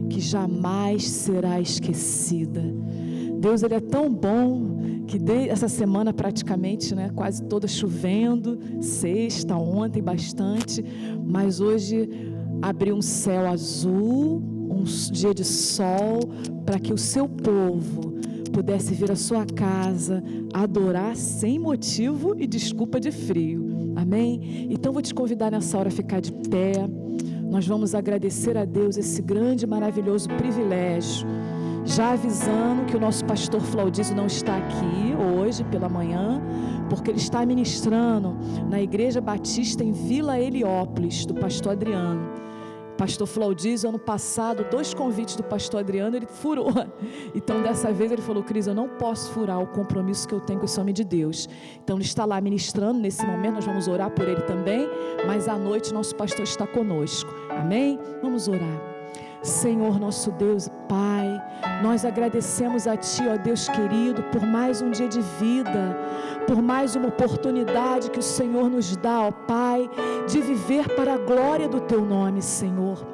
que jamais será esquecida. Deus, Ele é tão bom que essa semana praticamente, né, quase toda chovendo, sexta, ontem bastante, mas hoje abriu um céu azul, um dia de sol, para que o seu povo pudesse vir à sua casa, adorar sem motivo e desculpa de frio, amém? Então vou te convidar nessa hora a ficar de pé. Nós vamos agradecer a Deus esse grande, maravilhoso privilégio, já avisando que o nosso pastor Flaudísio não está aqui hoje pela manhã, porque ele está ministrando na Igreja Batista em Vila Heliópolis, do pastor Adriano. Pastor Flaudísio, ano passado, 2 convites do pastor Adriano, ele furou. Então dessa vez ele falou: Cris, eu não posso furar o compromisso que eu tenho com esse homem de Deus. Então ele está lá ministrando nesse momento, nós vamos orar por ele também, mas à noite nosso pastor está conosco, amém? Vamos orar. Senhor nosso Deus, Pai, nós agradecemos a Ti, ó Deus querido, por mais um dia de vida, por mais uma oportunidade que o Senhor nos dá, ó Pai, de viver para a glória do Teu nome, Senhor.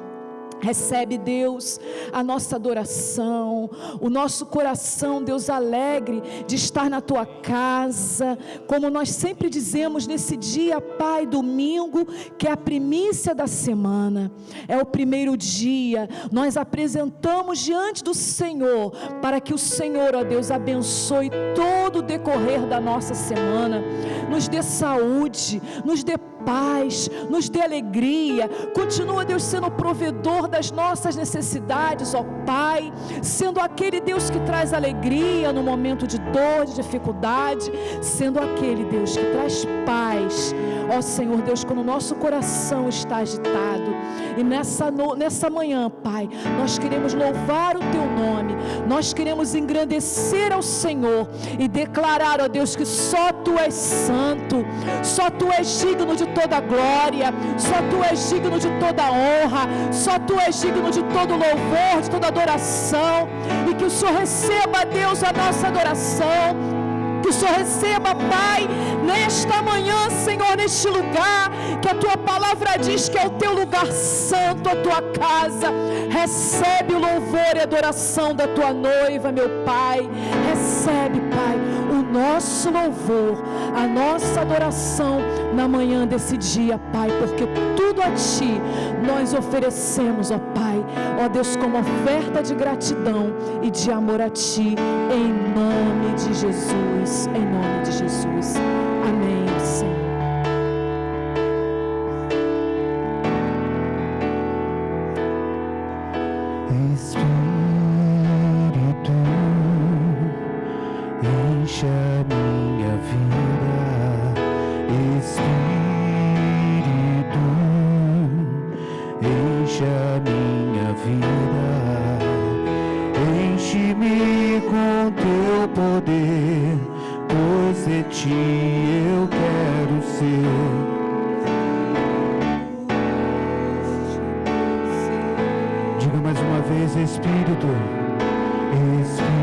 Recebe, Deus, a nossa adoração, o nosso coração, Deus, alegre de estar na Tua casa, como nós sempre dizemos nesse dia, Pai, domingo, que é a primícia da semana, é o primeiro dia, nós apresentamos diante do Senhor, para que o Senhor, ó Deus, abençoe todo o decorrer da nossa semana, nos dê saúde, nos dê paz, nos dê alegria, continua, Deus, sendo o provedor das nossas necessidades, ó Pai, sendo aquele Deus que traz alegria no momento de dor, de dificuldade, sendo aquele Deus que traz paz, ó Senhor Deus, quando o nosso coração está agitado. E nessa manhã, Pai, nós queremos louvar o Teu nome, nós queremos engrandecer ao Senhor e declarar, ó Deus, que só Tu és santo, só Tu és digno de toda a glória, só Tu és digno de toda a honra, só Tu és digno de todo louvor, de toda adoração, e que o Senhor receba, Deus, a nossa adoração, que o Senhor receba, Pai, nesta manhã, Senhor, neste lugar, que a Tua palavra diz que é o Teu lugar santo, a Tua casa. Recebe o louvor e adoração da Tua noiva, meu Pai. Recebe, Pai, o nosso louvor, a nossa adoração na manhã desse dia, Pai, porque tudo a Ti nós oferecemos, ó Pai, ó Deus, como oferta de gratidão e de amor a Ti, em nome de Jesus, em nome de Jesus, amém, Senhor. Espírito, enche a minha vida, Espírito, enche a minha vida, enche-me com Teu poder, pois de Ti eu quero ser. Diga mais uma vez: Espírito, Espírito,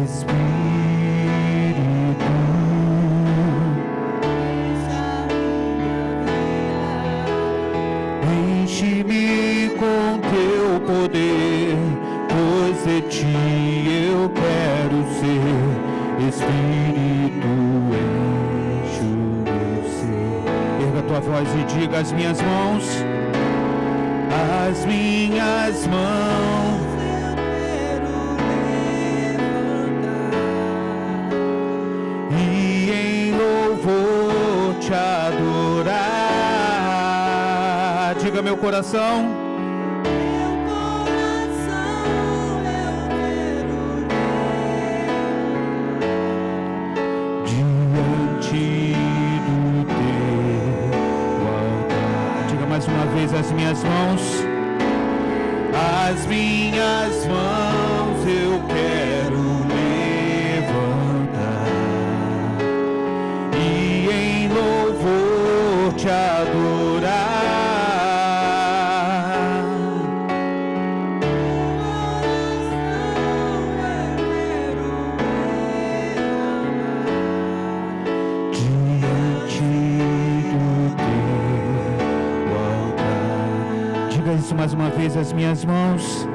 Espírito, enche-me com Teu poder, pois de Ti eu quero ser. Espírito, enche o meu ser. Erga a tua voz e diga: as minhas mãos, as minhas mãos, e em louvor Te adorar. Diga: meu coração, mais uma vez, as minhas mãos, as minhas mãos eu quero levantar e em louvor Te adorar. Diante isso mais uma vez, as minhas mãos.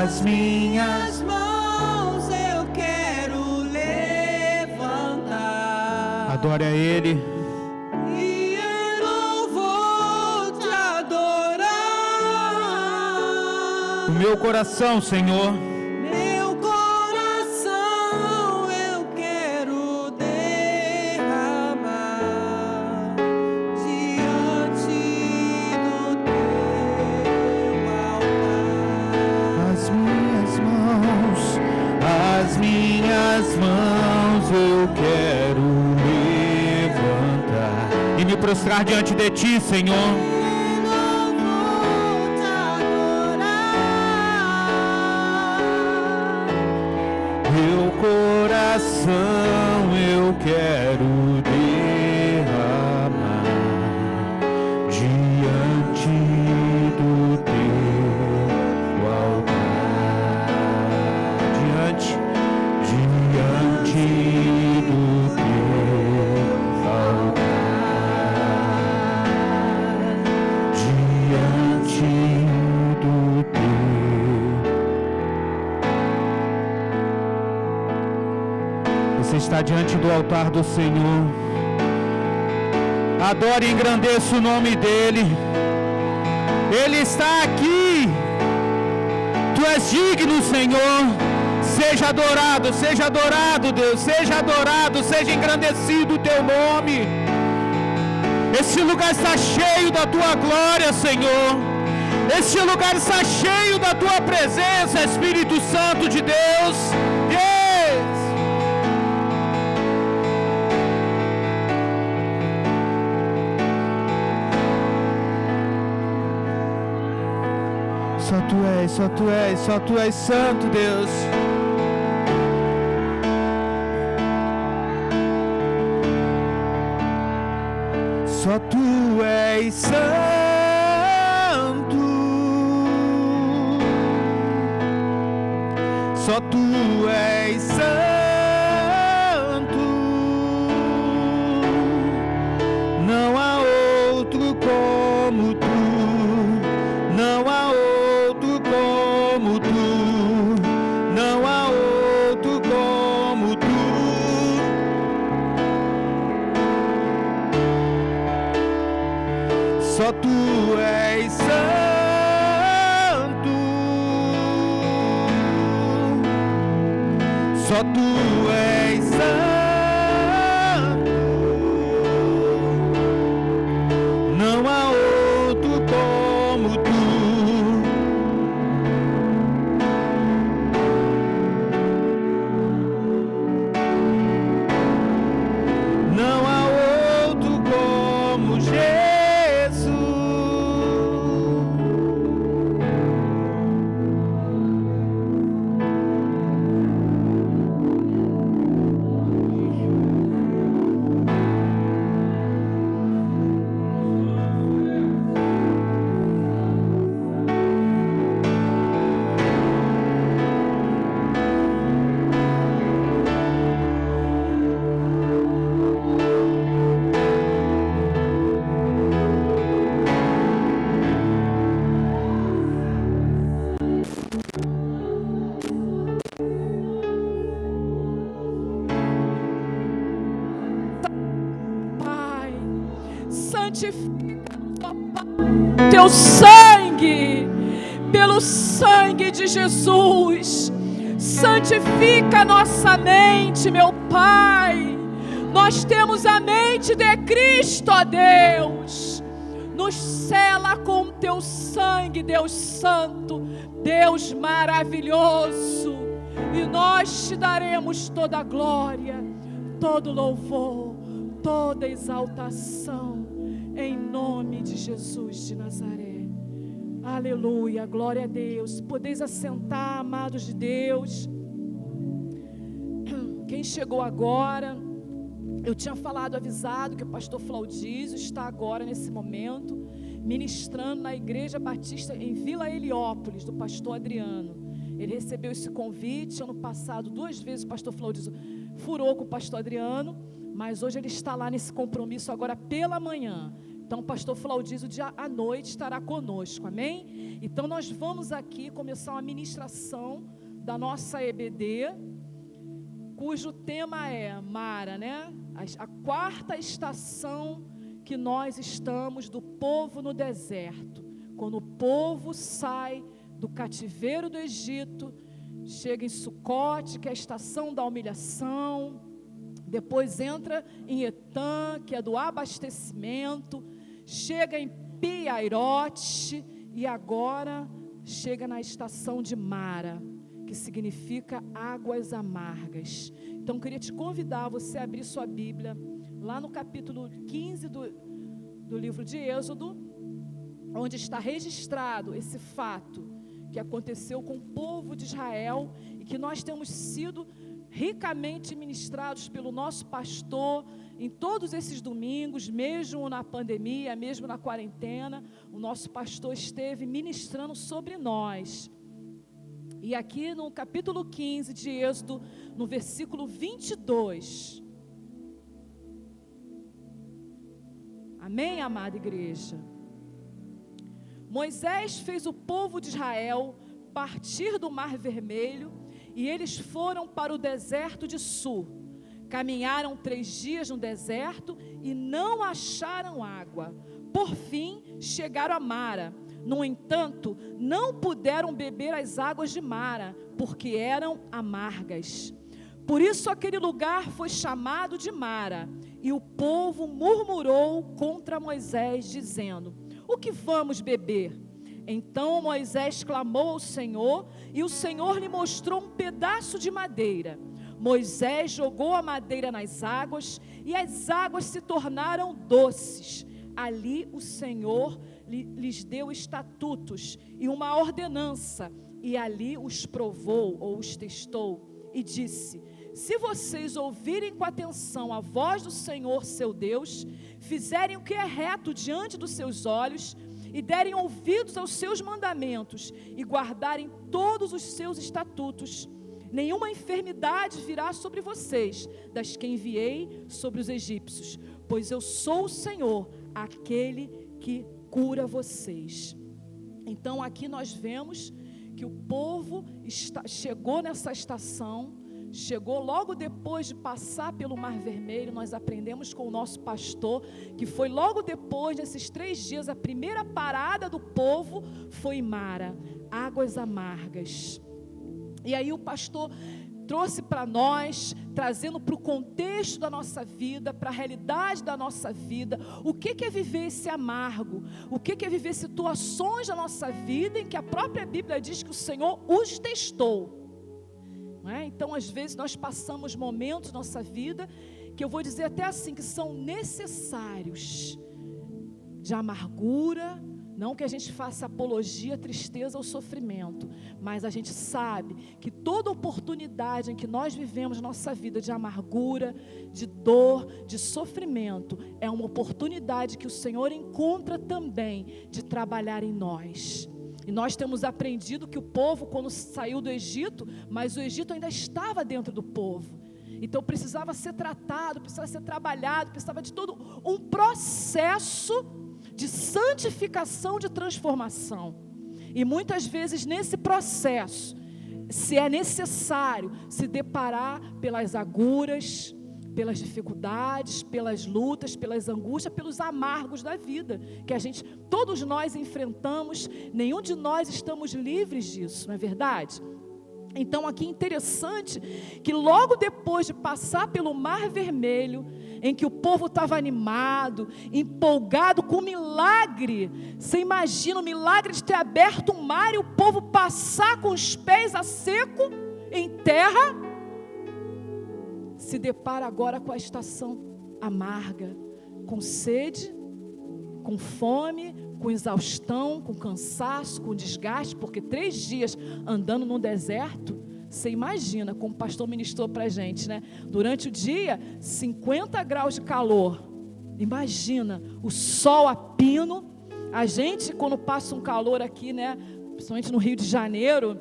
As minhas mãos eu quero levantar. Adore a Ele. E eu vou te adorar. O meu coração, Senhor. Meu coração eu quero derramar diante do teu altar. As minhas mãos eu quero levantar e me prostrar diante de Ti, Senhor. Eu vou te adorar. Meu coração eu quero derramar diante do Teu altar. Diante do Teu altar. Diante do Você está diante do altar do Senhor. Adore e engrandeça o nome dEle. Ele está aqui. Tu és digno, Senhor. Seja adorado, Deus. Seja adorado, seja engrandecido o Teu nome. Esse lugar está cheio da Tua glória, Senhor. Esse lugar está cheio da Tua presença, Espírito Santo de Deus. Só Tu és santo, Deus. Só Tu és santo. Só Tu és santo. Não há outro como Tu. Não há outro como Tu. Não há outro como Tu. Só Tu és santo. Só Tu és santo. Não há outro como Tu. Não há outro como Jesus. Pai, santifica Teu sangue, pelo sangue de Jesus. Santifica nossa mente, meu Pai. Nós temos a mente de Cristo, ó Deus. Nos sela com Teu sangue, Deus Santo, Deus maravilhoso. E nós Te daremos toda a glória, todo louvor, toda exaltação, em nome de Jesus de Nazaré. Aleluia, glória a Deus. Podeis assentar, amados de Deus. Quem chegou agora, eu tinha avisado que o pastor Flaudísio está agora nesse momento ministrando na Igreja Batista em Vila Heliópolis, do pastor Adriano. Ele recebeu esse convite ano passado, 2 vezes o pastor Flaudísio furou com o pastor Adriano, mas hoje ele está lá nesse compromisso agora pela manhã. Então o pastor Flaudísio à noite estará conosco, amém? Então nós vamos aqui começar uma ministração da nossa EBD, cujo tema é Mara, né? A quarta estação que nós estamos do povo no deserto. Quando o povo sai do cativeiro do Egito, chega em Sucote, que é a estação da humilhação, depois entra em Etã, que é do abastecimento, chega em Piairote e agora chega na estação de Mara, que significa águas amargas. Então, eu queria te convidar a você abrir sua Bíblia, lá no capítulo 15 do livro de Êxodo, onde está registrado esse fato que aconteceu com o povo de Israel e que nós temos sido ricamente ministrados pelo nosso pastor em todos esses domingos, mesmo na pandemia, mesmo na quarentena, o nosso pastor esteve ministrando sobre nós. E aqui no capítulo 15 de Êxodo, no versículo 22. Amém, amada igreja? Moisés fez o povo de Israel partir do Mar Vermelho e eles foram para o deserto de Sur. Caminharam 3 dias no deserto e não acharam água. Por fim, chegaram a Mara. No entanto, não puderam beber as águas de Mara, porque eram amargas. Por isso aquele lugar foi chamado de Mara. E o povo murmurou contra Moisés, dizendo: o que vamos beber? Então Moisés clamou ao Senhor, e o Senhor lhe mostrou um pedaço de madeira. Moisés jogou a madeira nas águas, e as águas se tornaram doces. Ali o Senhor lhes deu estatutos e uma ordenança, e ali os provou ou os testou, e disse: se vocês ouvirem com atenção a voz do Senhor seu Deus, fizerem o que é reto diante dos seus olhos, e derem ouvidos aos seus mandamentos, e guardarem todos os seus estatutos, nenhuma enfermidade virá sobre vocês, das que enviei sobre os egípcios, pois eu sou o Senhor, aquele que cura vocês. Então aqui nós vemos que o povo chegou nessa estação, chegou logo depois de passar pelo Mar Vermelho. Nós aprendemos com o nosso pastor que foi logo depois desses 3 dias, a primeira parada do povo foi Mara, águas amargas. E aí o pastor trouxe para nós, trazendo para o contexto da nossa vida, para a realidade da nossa vida, o que é viver esse amargo, o que é viver situações da nossa vida em que a própria Bíblia diz que o Senhor os testou. Não é? Então, às vezes, nós passamos momentos na nossa vida, que eu vou dizer até assim, que são necessários, de amargura. Não que a gente faça apologia à tristeza ou sofrimento, mas a gente sabe que toda oportunidade em que nós vivemos nossa vida de amargura, de dor, de sofrimento, é uma oportunidade que o Senhor encontra também de trabalhar em nós. E nós temos aprendido que o povo, quando saiu do Egito, mas o Egito ainda estava dentro do povo. Então precisava ser tratado, precisava ser trabalhado, precisava de todo um processo de santificação, de transformação. E muitas vezes nesse processo, se é necessário se deparar pelas agruras, pelas dificuldades, pelas lutas, pelas angústias, pelos amargos da vida, que todos nós enfrentamos, nenhum de nós estamos livres disso, não é verdade? Então aqui é interessante que logo depois de passar pelo Mar Vermelho, em que o povo estava animado, empolgado com o milagre, você imagina o milagre de ter aberto o mar e o povo passar com os pés a seco em terra, se depara agora com a estação amarga, com sede, com fome, com exaustão, com cansaço, com desgaste, porque 3 dias andando no deserto, você imagina, como o pastor ministrou para a gente, né? Durante o dia, 50 graus de calor, imagina, o sol a pino, a gente quando passa um calor aqui, né? Principalmente no Rio de Janeiro,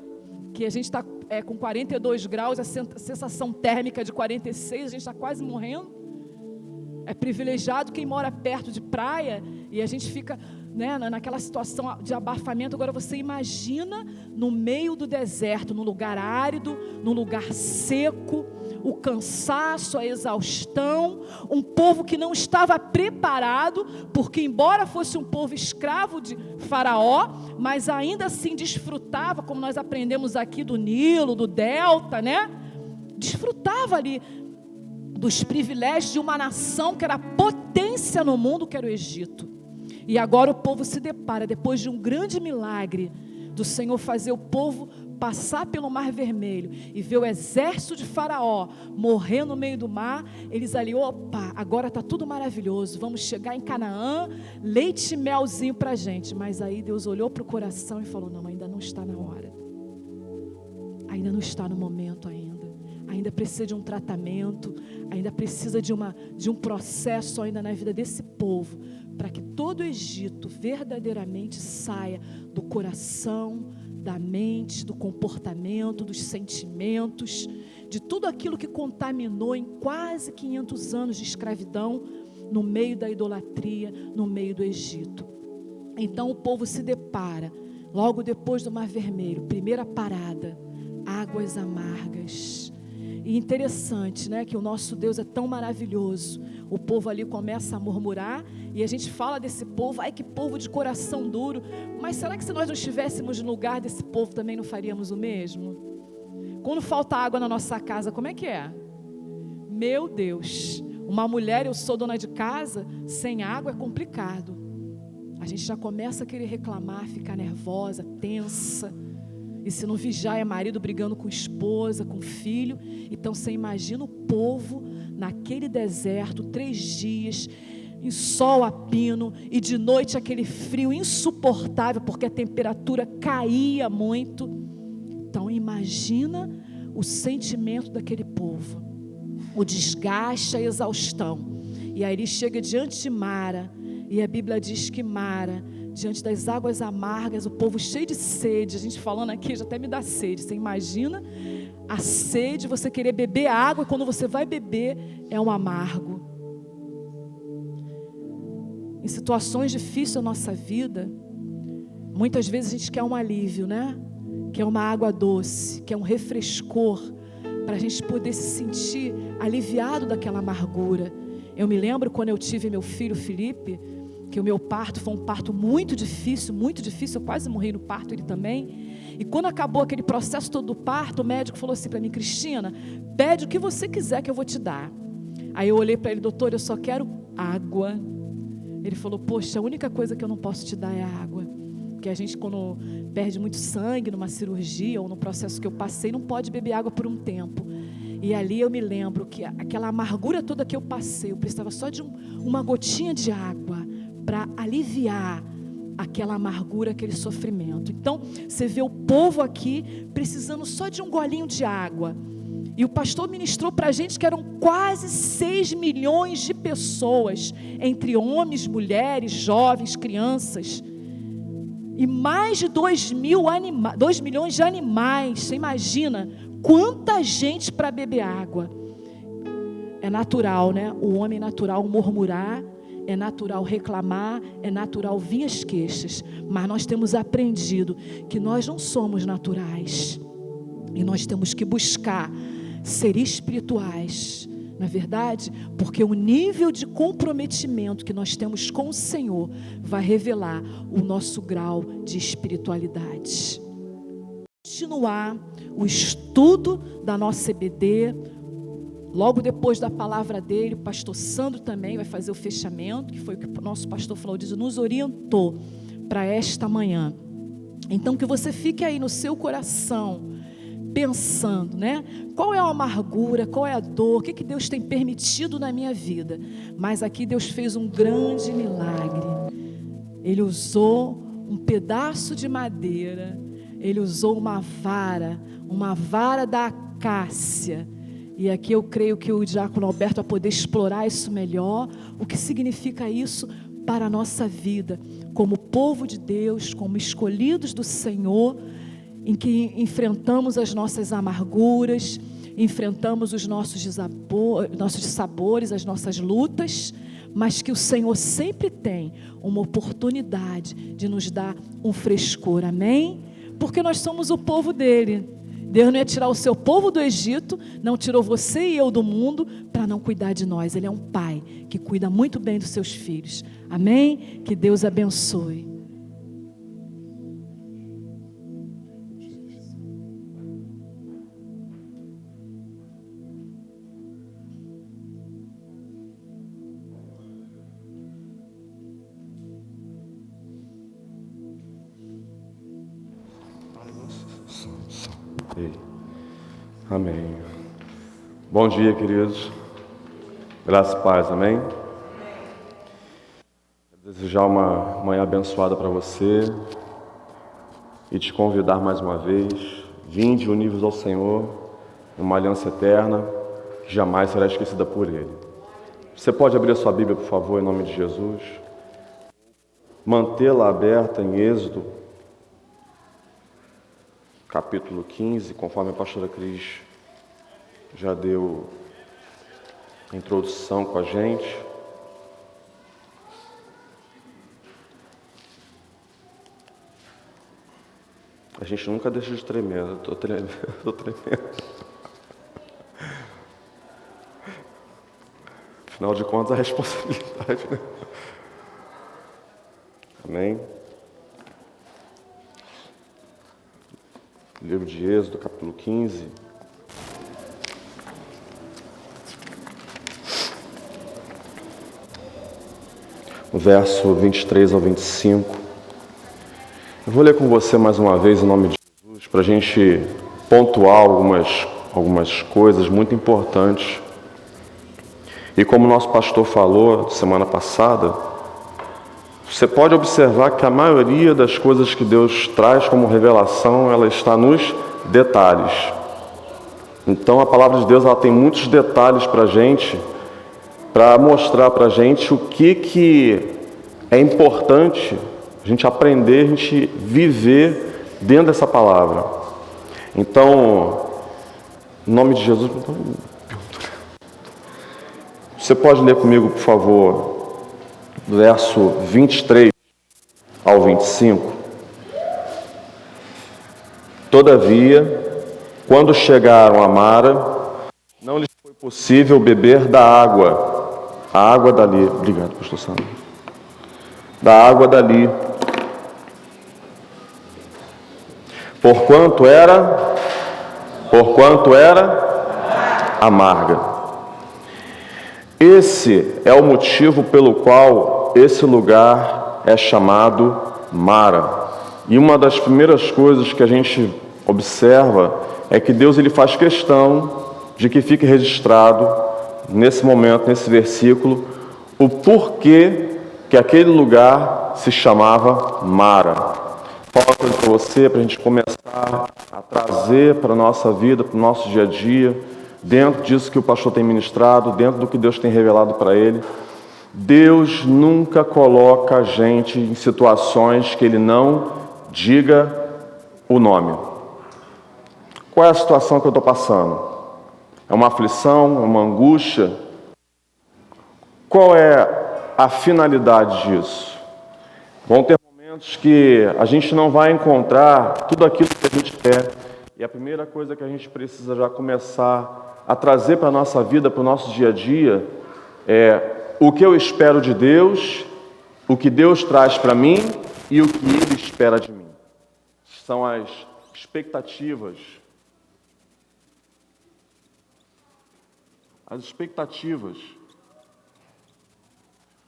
que a gente está com 42 graus, a sensação térmica de 46, a gente está quase morrendo. É privilegiado quem mora perto de praia e a gente fica, né, naquela situação de abafamento. Agora você imagina no meio do deserto, num lugar árido, num lugar seco, o cansaço, a exaustão, um povo que não estava preparado, porque embora fosse um povo escravo de Faraó, mas ainda assim desfrutava, como nós aprendemos aqui do Nilo, do Delta, né? Desfrutava ali dos privilégios de uma nação que era potência no mundo, que era o Egito. E agora o povo se depara, depois de um grande milagre do Senhor fazer o povo passar pelo Mar Vermelho e ver o exército de Faraó morrer no meio do mar, eles ali, opa, agora está tudo maravilhoso, vamos chegar em Canaã, leite e melzinho para a gente. Mas aí Deus olhou para o coração e falou, não, ainda não está na hora, ainda não está no momento ainda precisa de um tratamento, ainda precisa de um processo ainda na vida desse povo, para que todo o Egito verdadeiramente saia do coração, da mente, do comportamento, dos sentimentos, de tudo aquilo que contaminou em quase 500 anos de escravidão, no meio da idolatria, no meio do Egito. Então o povo se depara, logo depois do Mar Vermelho, primeira parada, águas amargas. E interessante, né, que o nosso Deus é tão maravilhoso. O povo ali começa a murmurar, e a gente fala desse povo, ai que povo de coração duro. Mas será que se nós não estivéssemos no lugar desse povo, também não faríamos o mesmo? Quando falta água na nossa casa, como é que é? Meu Deus, uma mulher, eu sou dona de casa, sem água é complicado. A gente já começa a querer reclamar, ficar nervosa, tensa. E se não vigiar, é marido brigando com esposa, com filho. Então você imagina o povo naquele deserto, 3 dias, em sol a pino, e de noite aquele frio insuportável, porque a temperatura caía muito. Então imagina o sentimento daquele povo, o desgaste, a exaustão. E aí ele chega diante de Mara, e a Bíblia diz que Mara, diante das águas amargas, o povo cheio de sede, a gente falando aqui já até me dá sede. Você imagina a sede, você querer beber água, e quando você vai beber é um amargo. Em situações difíceis da nossa vida, muitas vezes a gente quer um alívio, né? Quer uma água doce, quer um refrescor, para a gente poder se sentir aliviado daquela amargura. Eu me lembro quando eu tive meu filho Felipe, que o meu parto foi um parto muito difícil, eu quase morri no parto, ele também. E quando acabou aquele processo todo do parto, o médico falou assim para mim, Cristina, pede o que você quiser que eu vou te dar. Aí eu olhei para ele, doutor, eu só quero água. Ele falou, poxa, a única coisa que eu não posso te dar é água. Porque a gente, quando perde muito sangue numa cirurgia ou no processo que eu passei, não pode beber água por um tempo. E ali eu me lembro que aquela amargura toda que eu passei, eu precisava só de uma gotinha de água para aliviar aquela amargura, aquele sofrimento. Então, você vê o povo aqui precisando só de um golinho de água. E o pastor ministrou para a gente que eram quase 6 milhões de pessoas, entre homens, mulheres, jovens, crianças. E mais de 2 milhões de animais. Você imagina quanta gente para beber água. É natural, né? O homem é natural murmurar, é natural reclamar, é natural vir as queixas. Mas nós temos aprendido que nós não somos naturais. E nós temos que buscar ser espirituais, na verdade, porque o nível de comprometimento que nós temos com o Senhor vai revelar o nosso grau de espiritualidade. Continuar o estudo da nossa EBD. Logo depois da palavra dele, o pastor Sandro também vai fazer o fechamento, que foi o que o nosso pastor Flaudizo nos orientou para esta manhã. Então que você fique aí no seu coração, pensando, né? Qual é a amargura, qual é a dor, o que Deus tem permitido na minha vida? Mas aqui Deus fez um grande milagre. Ele usou um pedaço de madeira, ele usou uma vara da acácia. E aqui eu creio que o diácono Alberto vai poder explorar isso melhor, o que significa isso para a nossa vida, como povo de Deus, como escolhidos do Senhor, em que enfrentamos as nossas amarguras, enfrentamos os nossos dissabores, as nossas lutas, mas que o Senhor sempre tem uma oportunidade de nos dar um frescor, amém? Porque nós somos o povo dele. Deus não ia tirar o seu povo do Egito, não tirou você e eu do mundo para não cuidar de nós. Ele é um pai que cuida muito bem dos seus filhos, amém? Que Deus abençoe. Amém. Bom dia, queridos. Graças e paz, amém? Quero desejar uma manhã abençoada para você e te convidar mais uma vez. Vinde unidos ao Senhor, uma aliança eterna que jamais será esquecida por Ele. Você pode abrir a sua Bíblia, por favor, em nome de Jesus? Mantê-la aberta em Êxodo, capítulo 15, conforme a pastora Cris já deu a introdução com a gente. A gente nunca deixa de tremer, eu estou tremendo. Afinal de contas, a responsabilidade, né? Amém? Livro de Êxodo, capítulo 15. O verso 23 ao 25. Eu vou ler com você mais uma vez em nome de Jesus, para a gente pontuar algumas coisas muito importantes. E como o nosso pastor falou semana passada, você pode observar que a maioria das coisas que Deus traz como revelação, ela está nos detalhes. Então a palavra de Deus, ela tem muitos detalhes para a gente, para mostrar para a gente o que é importante a gente aprender, a gente viver dentro dessa palavra. Então, em nome de Jesus, você pode ler comigo, por favor, verso 23 ao 25. Todavia, quando chegaram a Mara, não lhes foi possível beber da água, a água dali. Obrigado, pastor Sandro. Da água dali, porquanto era amarga. Esse é o motivo pelo qual esse lugar é chamado Mara. E uma das primeiras coisas que a gente observa é que Deus ele faz questão de que fique registrado nesse momento, nesse versículo, o porquê que aquele lugar se chamava Mara. Fala uma coisa para você, para a gente começar a trazer para a nossa vida, para o nosso dia a dia, dentro disso que o pastor tem ministrado, dentro do que Deus tem revelado para ele. Deus nunca coloca a gente em situações que Ele não diga o nome. Qual é a situação que eu estou passando? É uma aflição? É uma angústia? Qual é a finalidade disso? Vão ter momentos que a gente não vai encontrar tudo aquilo que a gente quer. E a primeira coisa que a gente precisa já começar a trazer para a nossa vida, para o nosso dia a dia, é o que eu espero de Deus, o que Deus traz para mim e o que Ele espera de mim. São as expectativas. As expectativas.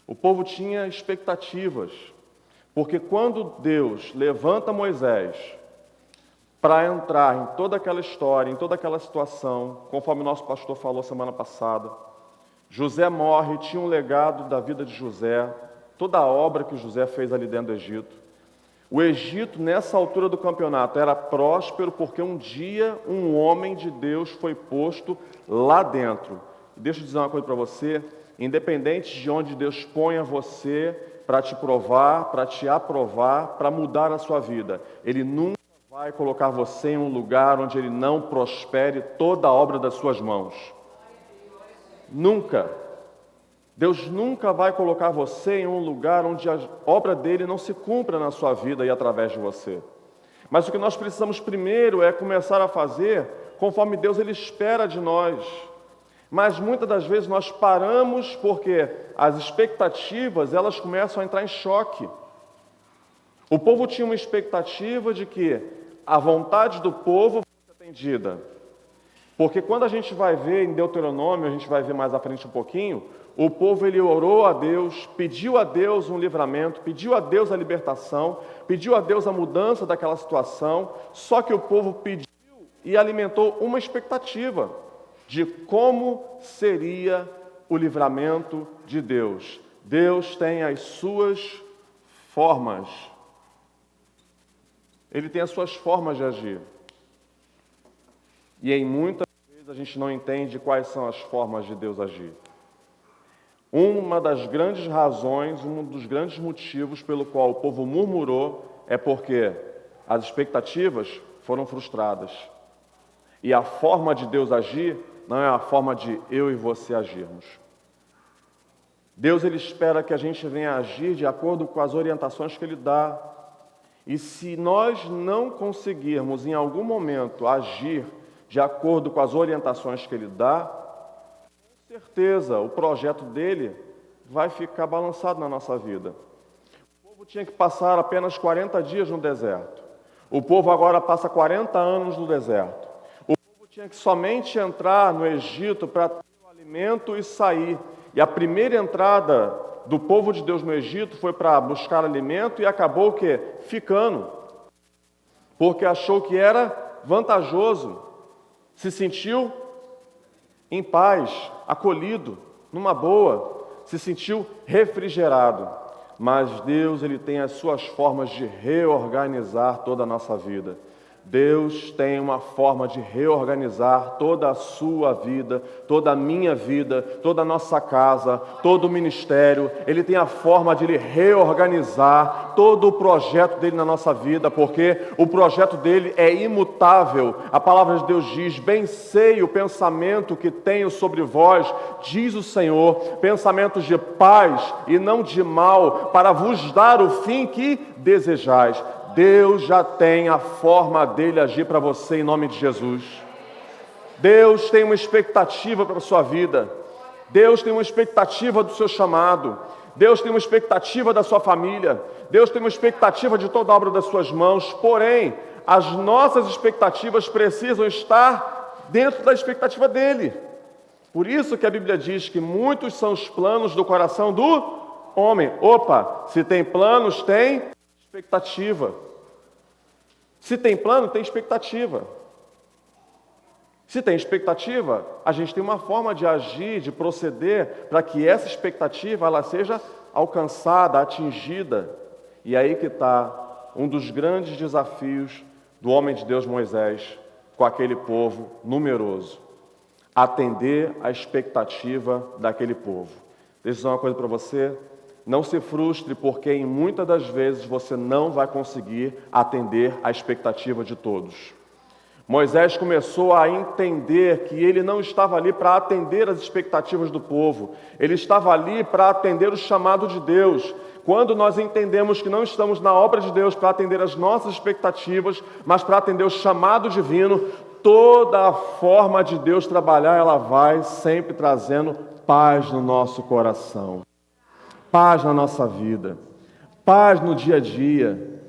O povo tinha expectativas, porque quando Deus levanta Moisés para entrar em toda aquela história, em toda aquela situação, conforme o nosso pastor falou semana passada, José morre, tinha um legado da vida de José, toda a obra que José fez ali dentro do Egito. O Egito, nessa altura do campeonato, era próspero porque um dia um homem de Deus foi posto lá dentro. Deixa eu dizer uma coisa para você, independente de onde Deus ponha você para te provar, para te aprovar, para mudar a sua vida, Ele nunca vai vai colocar você em um lugar onde Ele não prospere toda a obra das suas mãos. Nunca. Deus nunca vai colocar você em um lugar onde a obra dele não se cumpra na sua vida e através de você. Mas o que nós precisamos primeiro é começar a fazer conforme Deus ele espera de nós. Mas muitas das vezes nós paramos porque as expectativas elas começam a entrar em choque. O povo tinha uma expectativa de que a vontade do povo fosse atendida. Porque quando a gente vai ver em Deuteronômio, a gente vai ver mais à frente um pouquinho, o povo ele orou a Deus, pediu a Deus um livramento, pediu a Deus a libertação, pediu a Deus a mudança daquela situação, só que o povo pediu e alimentou uma expectativa de como seria o livramento de Deus. Deus tem as suas formas. Ele tem as suas formas de agir. E em muitas vezes a gente não entende quais são as formas de Deus agir. Uma das grandes razões, um dos grandes motivos pelo qual o povo murmurou é porque as expectativas foram frustradas. E a forma de Deus agir não é a forma de eu e você agirmos. Deus ele espera que a gente venha agir de acordo com as orientações que Ele dá. E se nós não conseguirmos em algum momento agir de acordo com as orientações que Ele dá, com certeza o projeto dele vai ficar balançado na nossa vida. O povo tinha que passar apenas 40 dias no deserto. O povo agora passa 40 anos no deserto. O povo tinha que somente entrar no Egito para ter o alimento e sair. E a primeira entrada do povo de Deus no Egito foi para buscar alimento e acabou o quê? Ficando. Porque achou que era vantajoso. Se sentiu em paz, acolhido, numa boa, se sentiu refrigerado. Mas Deus ele tem as suas formas de reorganizar toda a nossa vida. Deus tem uma forma de reorganizar toda a sua vida, toda a minha vida, toda a nossa casa, todo o ministério. Ele tem a forma de ele reorganizar todo o projeto dele na nossa vida, porque o projeto dele é imutável. A palavra de Deus diz: bem sei o pensamento que tenho sobre vós, diz o Senhor, pensamentos de paz e não de mal, para vos dar o fim que desejais. Deus já tem a forma dele agir para você em nome de Jesus. Deus tem uma expectativa para a sua vida. Deus tem uma expectativa do seu chamado. Deus tem uma expectativa da sua família. Deus tem uma expectativa de toda a obra das suas mãos. Porém, as nossas expectativas precisam estar dentro da expectativa dele. Por isso que a Bíblia diz que muitos são os planos do coração do homem. Opa, se tem planos, tem expectativa. Se tem plano, tem expectativa. Se tem expectativa, a gente tem uma forma de agir, de proceder, para que essa expectativa ela seja alcançada, atingida. E aí que está um dos grandes desafios do homem de Deus Moisés com aquele povo numeroso. Atender a expectativa daquele povo. Deixa eu dizer uma coisa para você. Não se frustre, porque em muitas das vezes você não vai conseguir atender a expectativa de todos. Moisés começou a entender que ele não estava ali para atender as expectativas do povo. Ele estava ali para atender o chamado de Deus. Quando nós entendemos que não estamos na obra de Deus para atender as nossas expectativas, mas para atender o chamado divino, toda a forma de Deus trabalhar, ela vai sempre trazendo paz no nosso coração. Paz na nossa vida, paz no dia a dia,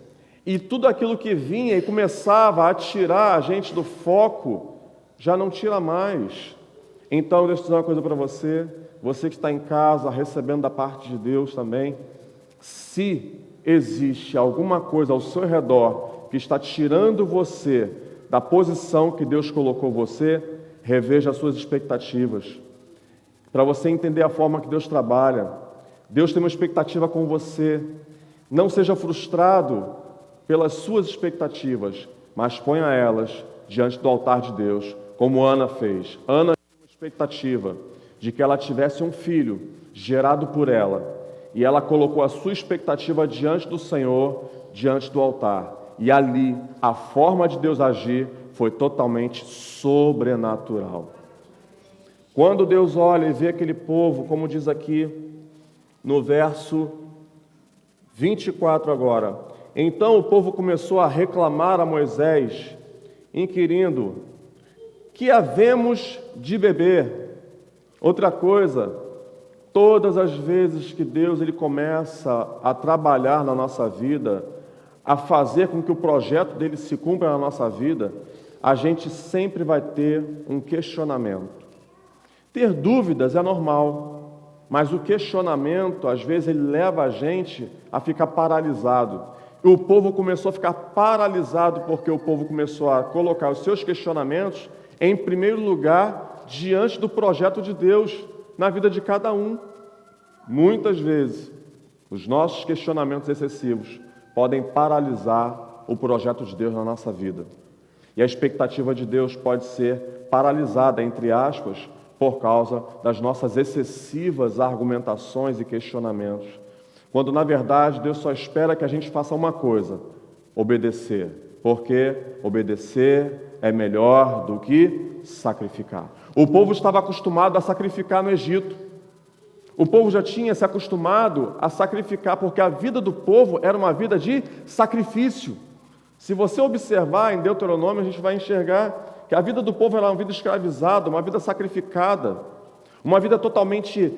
e tudo aquilo que vinha e começava a tirar a gente do foco, já não tira mais. Então, deixa eu dizer uma coisa para você, você que está em casa, recebendo da parte de Deus também, se existe alguma coisa ao seu redor que está tirando você da posição que Deus colocou você, reveja as suas expectativas, para você entender a forma que Deus trabalha. Deus tem uma expectativa com você. Não seja frustrado pelas suas expectativas, mas ponha elas diante do altar de Deus, como Ana fez. Ana tinha uma expectativa de que ela tivesse um filho gerado por ela, e ela colocou a sua expectativa diante do Senhor, diante do altar. E ali, a forma de Deus agir foi totalmente sobrenatural. Quando Deus olha e vê aquele povo, como diz aqui no verso 24 agora, então o povo começou a reclamar a Moisés, inquirindo: que havemos de beber? Outra coisa, todas as vezes que Deus ele começa a trabalhar na nossa vida, a fazer com que o projeto dele se cumpra na nossa vida, a gente sempre vai ter um questionamento. Ter dúvidas é normal, mas o questionamento, às vezes, ele leva a gente a ficar paralisado. E o povo começou a ficar paralisado porque o povo começou a colocar os seus questionamentos em primeiro lugar diante do projeto de Deus na vida de cada um. Muitas vezes, os nossos questionamentos excessivos podem paralisar o projeto de Deus na nossa vida. E a expectativa de Deus pode ser paralisada, entre aspas, por causa das nossas excessivas argumentações e questionamentos. Quando, na verdade, Deus só espera que a gente faça uma coisa: obedecer. Porque obedecer é melhor do que sacrificar. O povo estava acostumado a sacrificar no Egito. O povo já tinha se acostumado a sacrificar, porque a vida do povo era uma vida de sacrifício. Se você observar em Deuteronômio, a gente vai enxergar que a vida do povo era uma vida escravizada, uma vida sacrificada, uma vida totalmente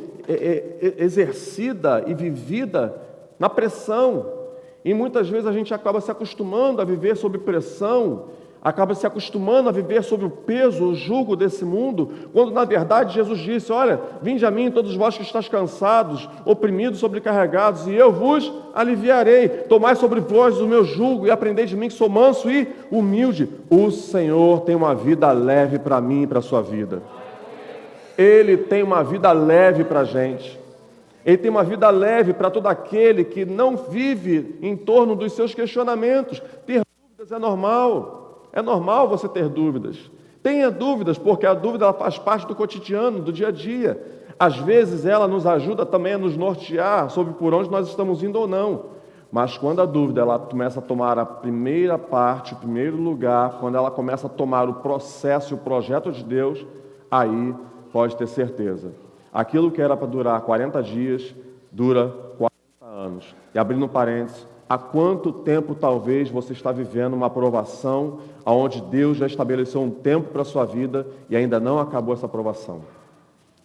exercida e vivida na pressão. E muitas vezes a gente acaba se acostumando a viver sob pressão, acaba se acostumando a viver sob o peso, o jugo desse mundo, quando na verdade Jesus disse: olha, vinde a mim todos vós que estáis cansados, oprimidos, sobrecarregados, e eu vos aliviarei. Tomai sobre vós o meu jugo e aprendei de mim, que sou manso e humilde. O Senhor tem uma vida leve para mim e para a sua vida. Ele tem uma vida leve para a gente. Ele tem uma vida leve para todo aquele que não vive em torno dos seus questionamentos. Ter dúvidas é normal. É normal você ter dúvidas. Tenha dúvidas, porque a dúvida ela faz parte do cotidiano, do dia a dia. Às vezes ela nos ajuda também a nos nortear sobre por onde nós estamos indo ou não. Mas quando a dúvida ela começa a tomar a primeira parte, o primeiro lugar, quando ela começa a tomar o processo e o projeto de Deus, aí pode ter certeza. Aquilo que era para durar 40 dias, dura 40 anos. E abrindo parênteses, há quanto tempo talvez você está vivendo uma aprovação onde Deus já estabeleceu um tempo para a sua vida e ainda não acabou essa aprovação?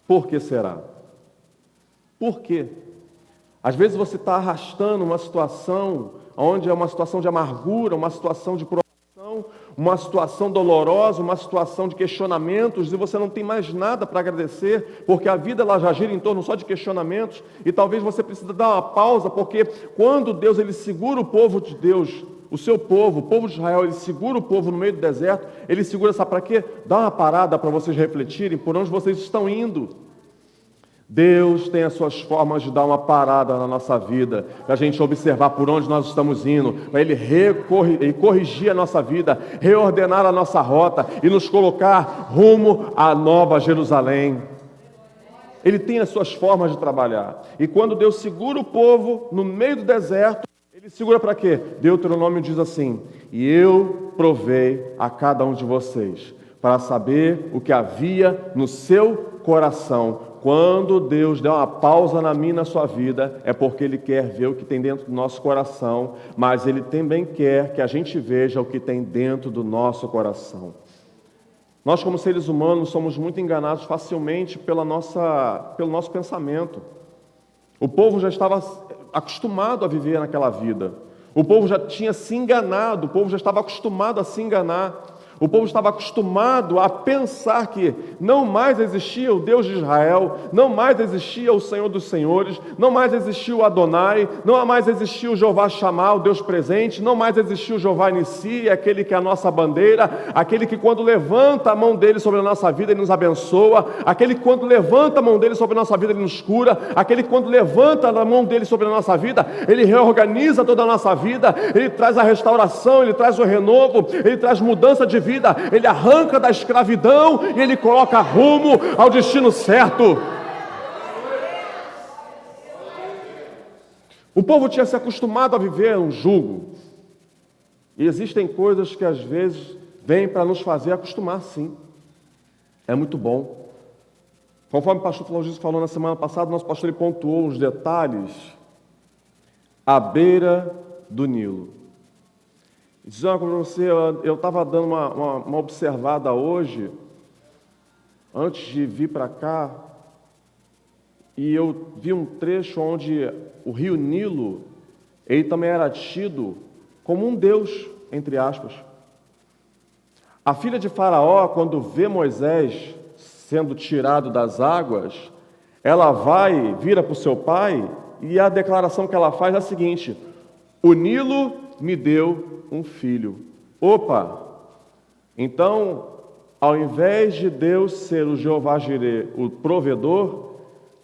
Por que será? Por quê? Às vezes você está arrastando uma situação onde é uma situação de amargura, uma situação de provação, uma situação dolorosa, uma situação de questionamentos, e você não tem mais nada para agradecer, porque a vida ela já gira em torno só de questionamentos, e talvez você precise dar uma pausa, porque quando Deus ele segura o povo de Deus, o seu povo, o povo de Israel, ele segura o povo no meio do deserto, ele segura, sabe para quê? Dá uma parada para vocês refletirem por onde vocês estão indo. Deus tem as suas formas de dar uma parada na nossa vida, para a gente observar por onde nós estamos indo, para Ele corrigir a nossa vida, reordenar a nossa rota e nos colocar rumo à Nova Jerusalém. Ele tem as suas formas de trabalhar. E quando Deus segura o povo no meio do deserto, Ele segura para quê? Deuteronômio diz assim: e eu provei a cada um de vocês, para saber o que havia no seu coração. Quando Deus der uma pausa na minha e na sua vida, é porque Ele quer ver o que tem dentro do nosso coração, mas Ele também quer que a gente veja o que tem dentro do nosso coração. Nós, como seres humanos, somos muito enganados facilmente pelo nosso pensamento. O povo já estava acostumado a viver naquela vida. O povo já tinha se enganado, o povo já estava acostumado a se enganar. O povo estava acostumado a pensar que não mais existia o Deus de Israel, não mais existia o Senhor dos Senhores, não mais existia o Adonai, não mais existia o Jeová Shammah, o Deus presente, não mais existia o Jeová Nissi, aquele que é a nossa bandeira, aquele que quando levanta a mão dele sobre a nossa vida, ele nos abençoa, aquele que quando levanta a mão dele sobre a nossa vida, ele nos cura, aquele que quando levanta a mão dele sobre a nossa vida, ele reorganiza toda a nossa vida, ele traz a restauração, ele traz o renovo, ele traz mudança de vida, ele arranca da escravidão e ele coloca rumo ao destino certo. O povo tinha se acostumado a viver um jugo. E existem coisas que às vezes vêm para nos fazer acostumar, sim. É muito bom. Conforme o pastor Flaugisto falou na semana passada, nosso pastor ele pontuou os detalhes à beira do Nilo. Diz uma coisa para você, eu estava dando uma observada hoje, antes de vir para cá, e eu vi um trecho onde o rio Nilo, ele também era tido como um deus, entre aspas. A filha de Faraó, quando vê Moisés sendo tirado das águas, ela vira para o seu pai, e a declaração que ela faz é a seguinte: o Nilo me deu um filho. Opa! Então, ao invés de Deus ser o Jeová Jirê, o provedor,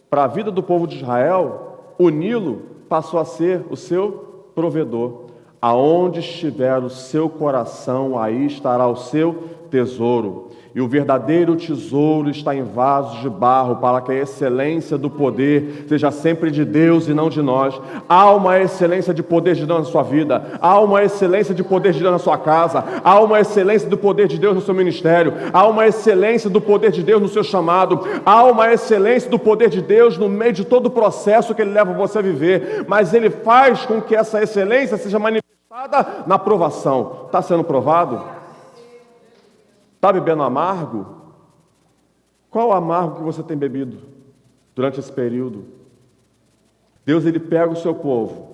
para a vida do povo de Israel, o Nilo passou a ser o seu provedor. Aonde estiver o seu coração, aí estará o seu tesouro. E o verdadeiro tesouro está em vasos de barro, para que a excelência do poder seja sempre de Deus e não de nós. Há uma excelência de poder de Deus na sua vida, há uma excelência de poder de Deus na sua casa, há uma excelência do poder de Deus no seu ministério, há uma excelência do poder de Deus no seu chamado, há uma excelência do poder de Deus no meio de todo o processo que Ele leva você a viver, mas Ele faz com que essa excelência seja manifestada na provação. Está sendo provado? Está bebendo amargo? Qual o amargo que você tem bebido durante esse período? Deus, Ele pega o seu povo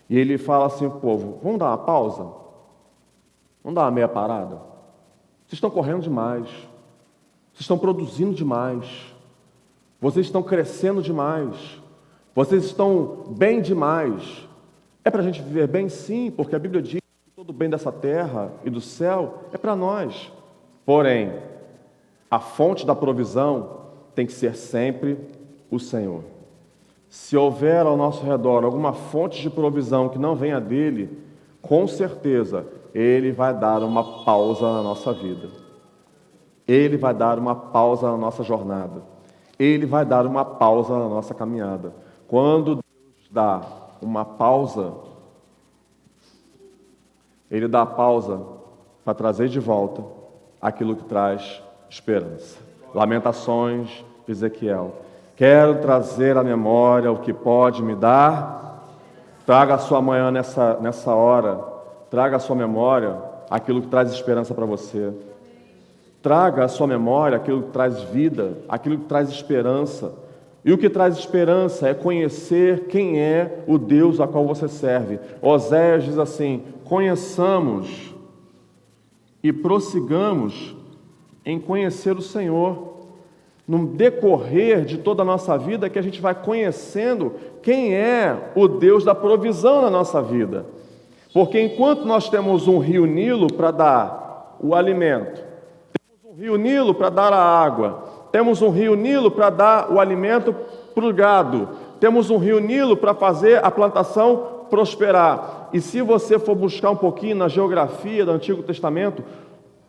e Ele fala assim ao povo: vamos dar uma pausa? Vamos dar uma meia parada? Vocês estão correndo demais, vocês estão produzindo demais, vocês estão crescendo demais, vocês estão bem demais. É para a gente viver bem, sim, porque a Bíblia diz: todo o bem dessa terra e do céu é para nós. Porém, a fonte da provisão tem que ser sempre o Senhor. Se houver ao nosso redor alguma fonte de provisão que não venha dele, com certeza Ele vai dar uma pausa na nossa vida. Ele vai dar uma pausa na nossa jornada. Ele vai dar uma pausa na nossa caminhada. Quando Deus dá uma pausa, Ele dá a pausa para trazer de volta aquilo que traz esperança. Lamentações de Ezequiel. Quero trazer à memória o que pode me dar. Traga a sua manhã nessa hora. Traga à sua memória aquilo que traz esperança para você. Traga à sua memória aquilo que traz vida, aquilo que traz esperança. E o que traz esperança é conhecer quem é o Deus a qual você serve. Oséias diz assim: conheçamos e prossigamos em conhecer o Senhor. No decorrer de toda a nossa vida, que a gente vai conhecendo quem é o Deus da provisão na nossa vida. Porque enquanto nós temos um rio Nilo para dar o alimento, temos um rio Nilo para dar a água, temos um rio Nilo para dar o alimento para o gado, temos um rio Nilo para fazer a plantação prosperar. E se você for buscar um pouquinho na geografia do Antigo Testamento,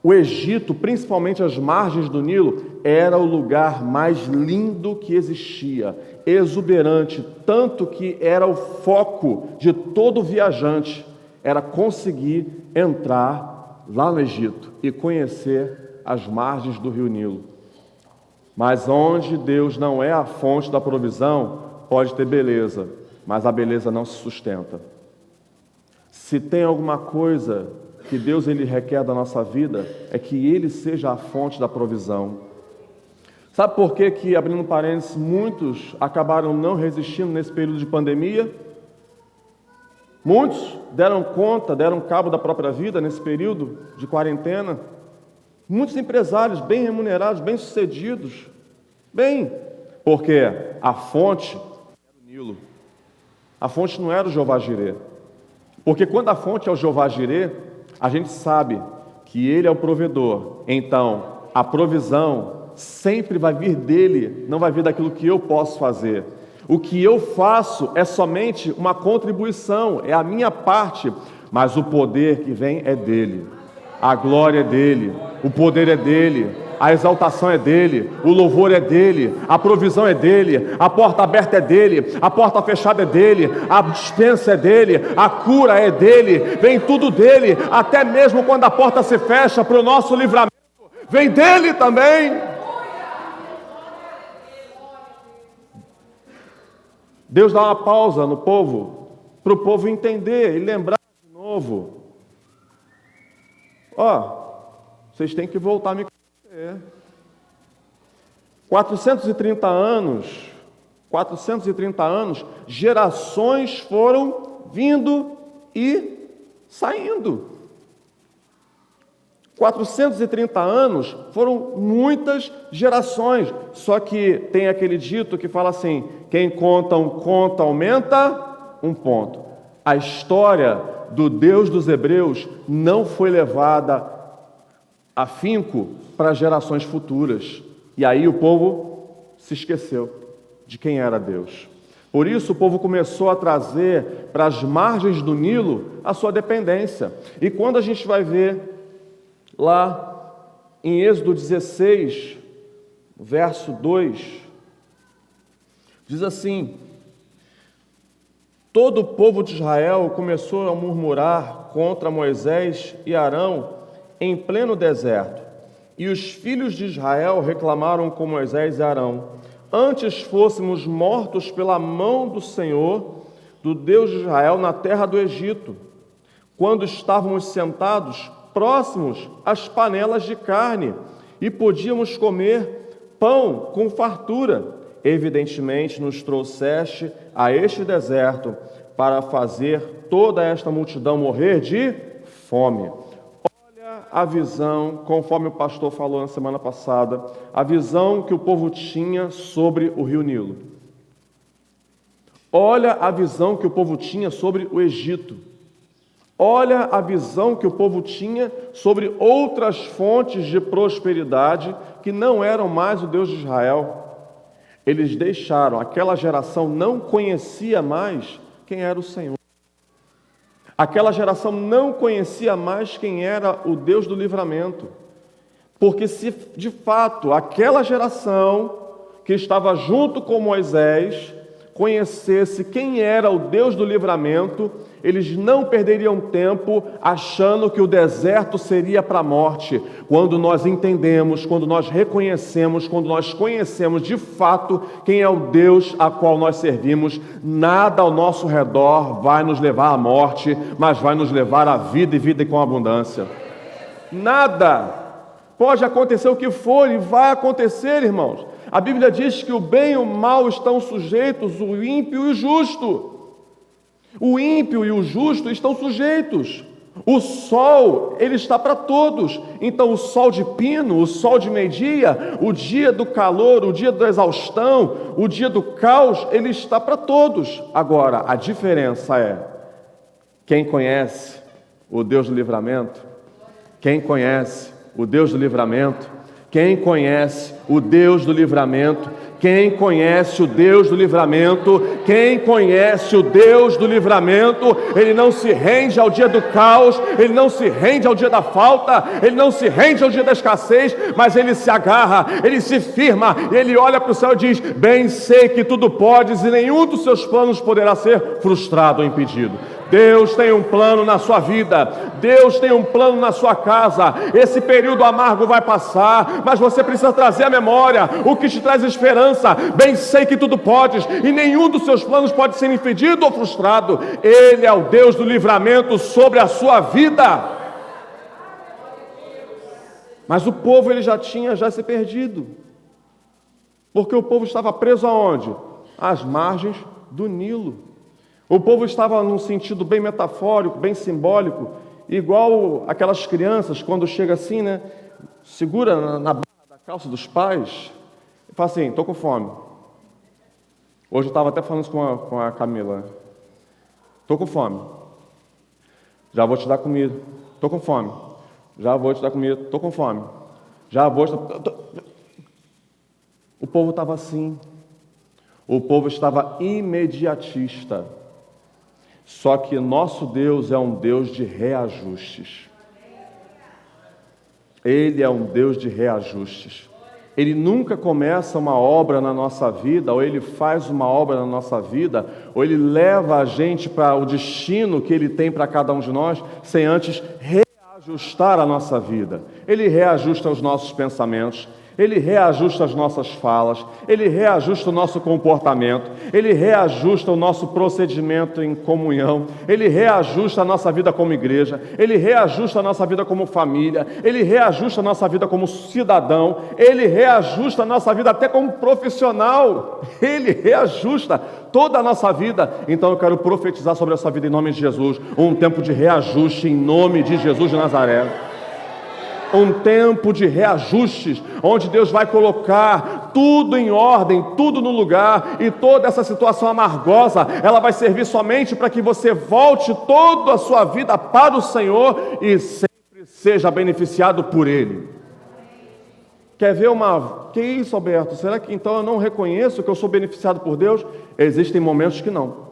o Egito, principalmente as margens do Nilo, era o lugar mais lindo que existia, exuberante, tanto que era o foco de todo viajante, era conseguir entrar lá no Egito e conhecer as margens do rio Nilo. Mas onde Deus não é a fonte da provisão, pode ter beleza, mas a beleza não se sustenta. Se tem alguma coisa que Deus ele requer da nossa vida, é que Ele seja a fonte da provisão. Sabe por que, abrindo parênteses, muitos acabaram não resistindo nesse período de pandemia? Muitos deram cabo da própria vida nesse período de quarentena. Muitos empresários bem remunerados, bem-sucedidos. Porque a fonte era o Nilo. A fonte não era o Jeová Jirê. Porque quando a fonte é o Jeová Jirê, a gente sabe que Ele é o provedor. Então, a provisão sempre vai vir dEle, não vai vir daquilo que eu posso fazer. O que eu faço é somente uma contribuição, é a minha parte, mas o poder que vem é dEle. A glória é dEle, o poder é dEle, a exaltação é dele, o louvor é dele, a provisão é dele, a porta aberta é dele, a porta fechada é dele, a dispensa é dele, a cura é dele, vem tudo dele, até mesmo quando a porta se fecha para o nosso livramento, vem dele também. Deus dá uma pausa no povo, para o povo entender e lembrar de novo. Vocês têm que voltar a me conhecer. 430 anos, gerações foram vindo e saindo. 430 anos foram muitas gerações, só que tem aquele dito que fala assim: quem conta um conto aumenta um ponto. A história do Deus dos Hebreus não foi levada a finco para gerações futuras. E aí o povo se esqueceu de quem era Deus. Por isso o povo começou a trazer para as margens do Nilo a sua dependência. E quando a gente vai ver lá em Êxodo 16, verso 2, diz assim: todo o povo de Israel começou a murmurar contra Moisés e Arão em pleno deserto. E os filhos de Israel reclamaram com Moisés e Arão: antes fôssemos mortos pela mão do Senhor, do Deus de Israel, na terra do Egito, quando estávamos sentados próximos às panelas de carne, e podíamos comer pão com fartura. Evidentemente nos trouxeste a este deserto para fazer toda esta multidão morrer de fome. Olha a visão, conforme o pastor falou na semana passada, a visão que o povo tinha sobre o rio Nilo. Olha a visão que o povo tinha sobre o Egito. Olha a visão que o povo tinha sobre outras fontes de prosperidade que não eram mais o Deus de Israel. Eles deixaram, aquela geração não conhecia mais quem era o Senhor. Aquela geração não conhecia mais quem era o Deus do livramento. Porque se de fato aquela geração que estava junto com Moisés conhecesse quem era o Deus do livramento, eles não perderiam tempo achando que o deserto seria para a morte. Quando nós entendemos, quando nós reconhecemos, quando nós conhecemos de fato quem é o Deus a qual nós servimos, nada ao nosso redor vai nos levar à morte, mas vai nos levar à vida e vida com abundância. Nada. Pode acontecer o que for e vai acontecer, irmãos. A Bíblia diz que o bem e o mal estão sujeitos, o ímpio e o justo. O ímpio e o justo estão sujeitos. O sol, ele está para todos. Então o sol de pino, o sol de meio-dia, o dia do calor, o dia da exaustão, o dia do caos, ele está para todos. Agora, a diferença é: quem conhece o Deus do livramento? Quem conhece o Deus do livramento? Quem conhece o Deus do livramento? Quem conhece o Deus do livramento? Quem conhece o Deus do livramento? Ele não se rende ao dia do caos, ele não se rende ao dia da falta, ele não se rende ao dia da escassez, mas ele se agarra, ele se firma, ele olha para o céu e diz: bem sei que tudo podes e nenhum dos seus planos poderá ser frustrado ou impedido. Deus tem um plano na sua vida, Deus tem um plano na sua casa. Esse período amargo vai passar, mas você precisa trazer à memória o que te traz esperança. Bem sei que tudo podes e nenhum dos seus planos pode ser impedido ou frustrado. Ele é o Deus do livramento sobre a sua vida. Mas o povo, ele já tinha se perdido, porque o povo estava preso aonde? Às margens do Nilo. O povo estava num sentido bem metafórico, bem simbólico, igual aquelas crianças, quando chega assim, né? Segura na barra da calça dos pais e fala assim: estou com fome. Hoje eu estava até falando isso com a Camila. Estou com fome. Já vou te dar comida. Estou com fome. Já vou te dar comida. Estou com fome. Já vou te dar... O povo estava assim. O povo estava imediatista. Só que nosso Deus é um Deus de reajustes. Ele é um Deus de reajustes. Ele nunca começa uma obra na nossa vida, ou Ele faz uma obra na nossa vida, ou Ele leva a gente para o destino que Ele tem para cada um de nós, sem antes reajustar a nossa vida. Ele reajusta os nossos pensamentos, Ele reajusta as nossas falas, Ele reajusta o nosso comportamento, Ele reajusta o nosso procedimento em comunhão, Ele reajusta a nossa vida como igreja, Ele reajusta a nossa vida como família, Ele reajusta a nossa vida como cidadão, Ele reajusta a nossa vida até como profissional, Ele reajusta toda a nossa vida. Então eu quero profetizar sobre essa vida em nome de Jesus, um tempo de reajuste em nome de Jesus de Nazaré. Um tempo de reajustes, onde Deus vai colocar tudo em ordem, tudo no lugar, e toda essa situação amargosa, ela vai servir somente para que você volte toda a sua vida para o Senhor e sempre seja beneficiado por Ele. Quer ver que isso, Alberto? Será que então eu não reconheço que eu sou beneficiado por Deus? Existem momentos que não.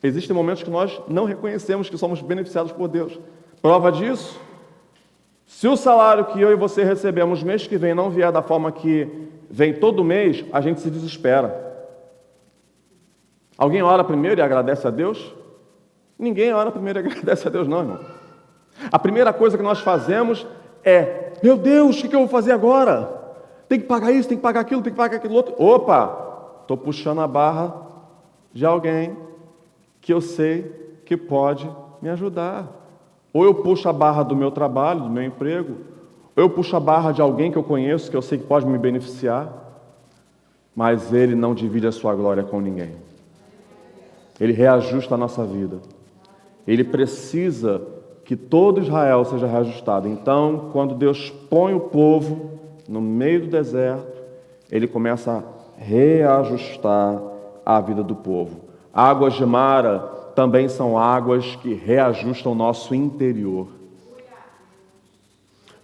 Existem momentos que nós não reconhecemos que somos beneficiados por Deus. Prova disso: se o salário que eu e você recebemos mês que vem não vier da forma que vem todo mês, a gente se desespera. Alguém ora primeiro e agradece a Deus? Ninguém ora primeiro e agradece a Deus, não, irmão. A primeira coisa que nós fazemos é: meu Deus, o que eu vou fazer agora? Tem que pagar isso, tem que pagar aquilo, tem que pagar aquilo outro. Opa, estou puxando a barra de alguém que eu sei que pode me ajudar. Ou eu puxo a barra do meu trabalho, do meu emprego, ou eu puxo a barra de alguém que eu conheço, que eu sei que pode me beneficiar, mas Ele não divide a sua glória com ninguém. Ele reajusta a nossa vida. Ele precisa que todo Israel seja reajustado. Então, quando Deus põe o povo no meio do deserto, Ele começa a reajustar a vida do povo. Águas de Mara também são águas que reajustam o nosso interior.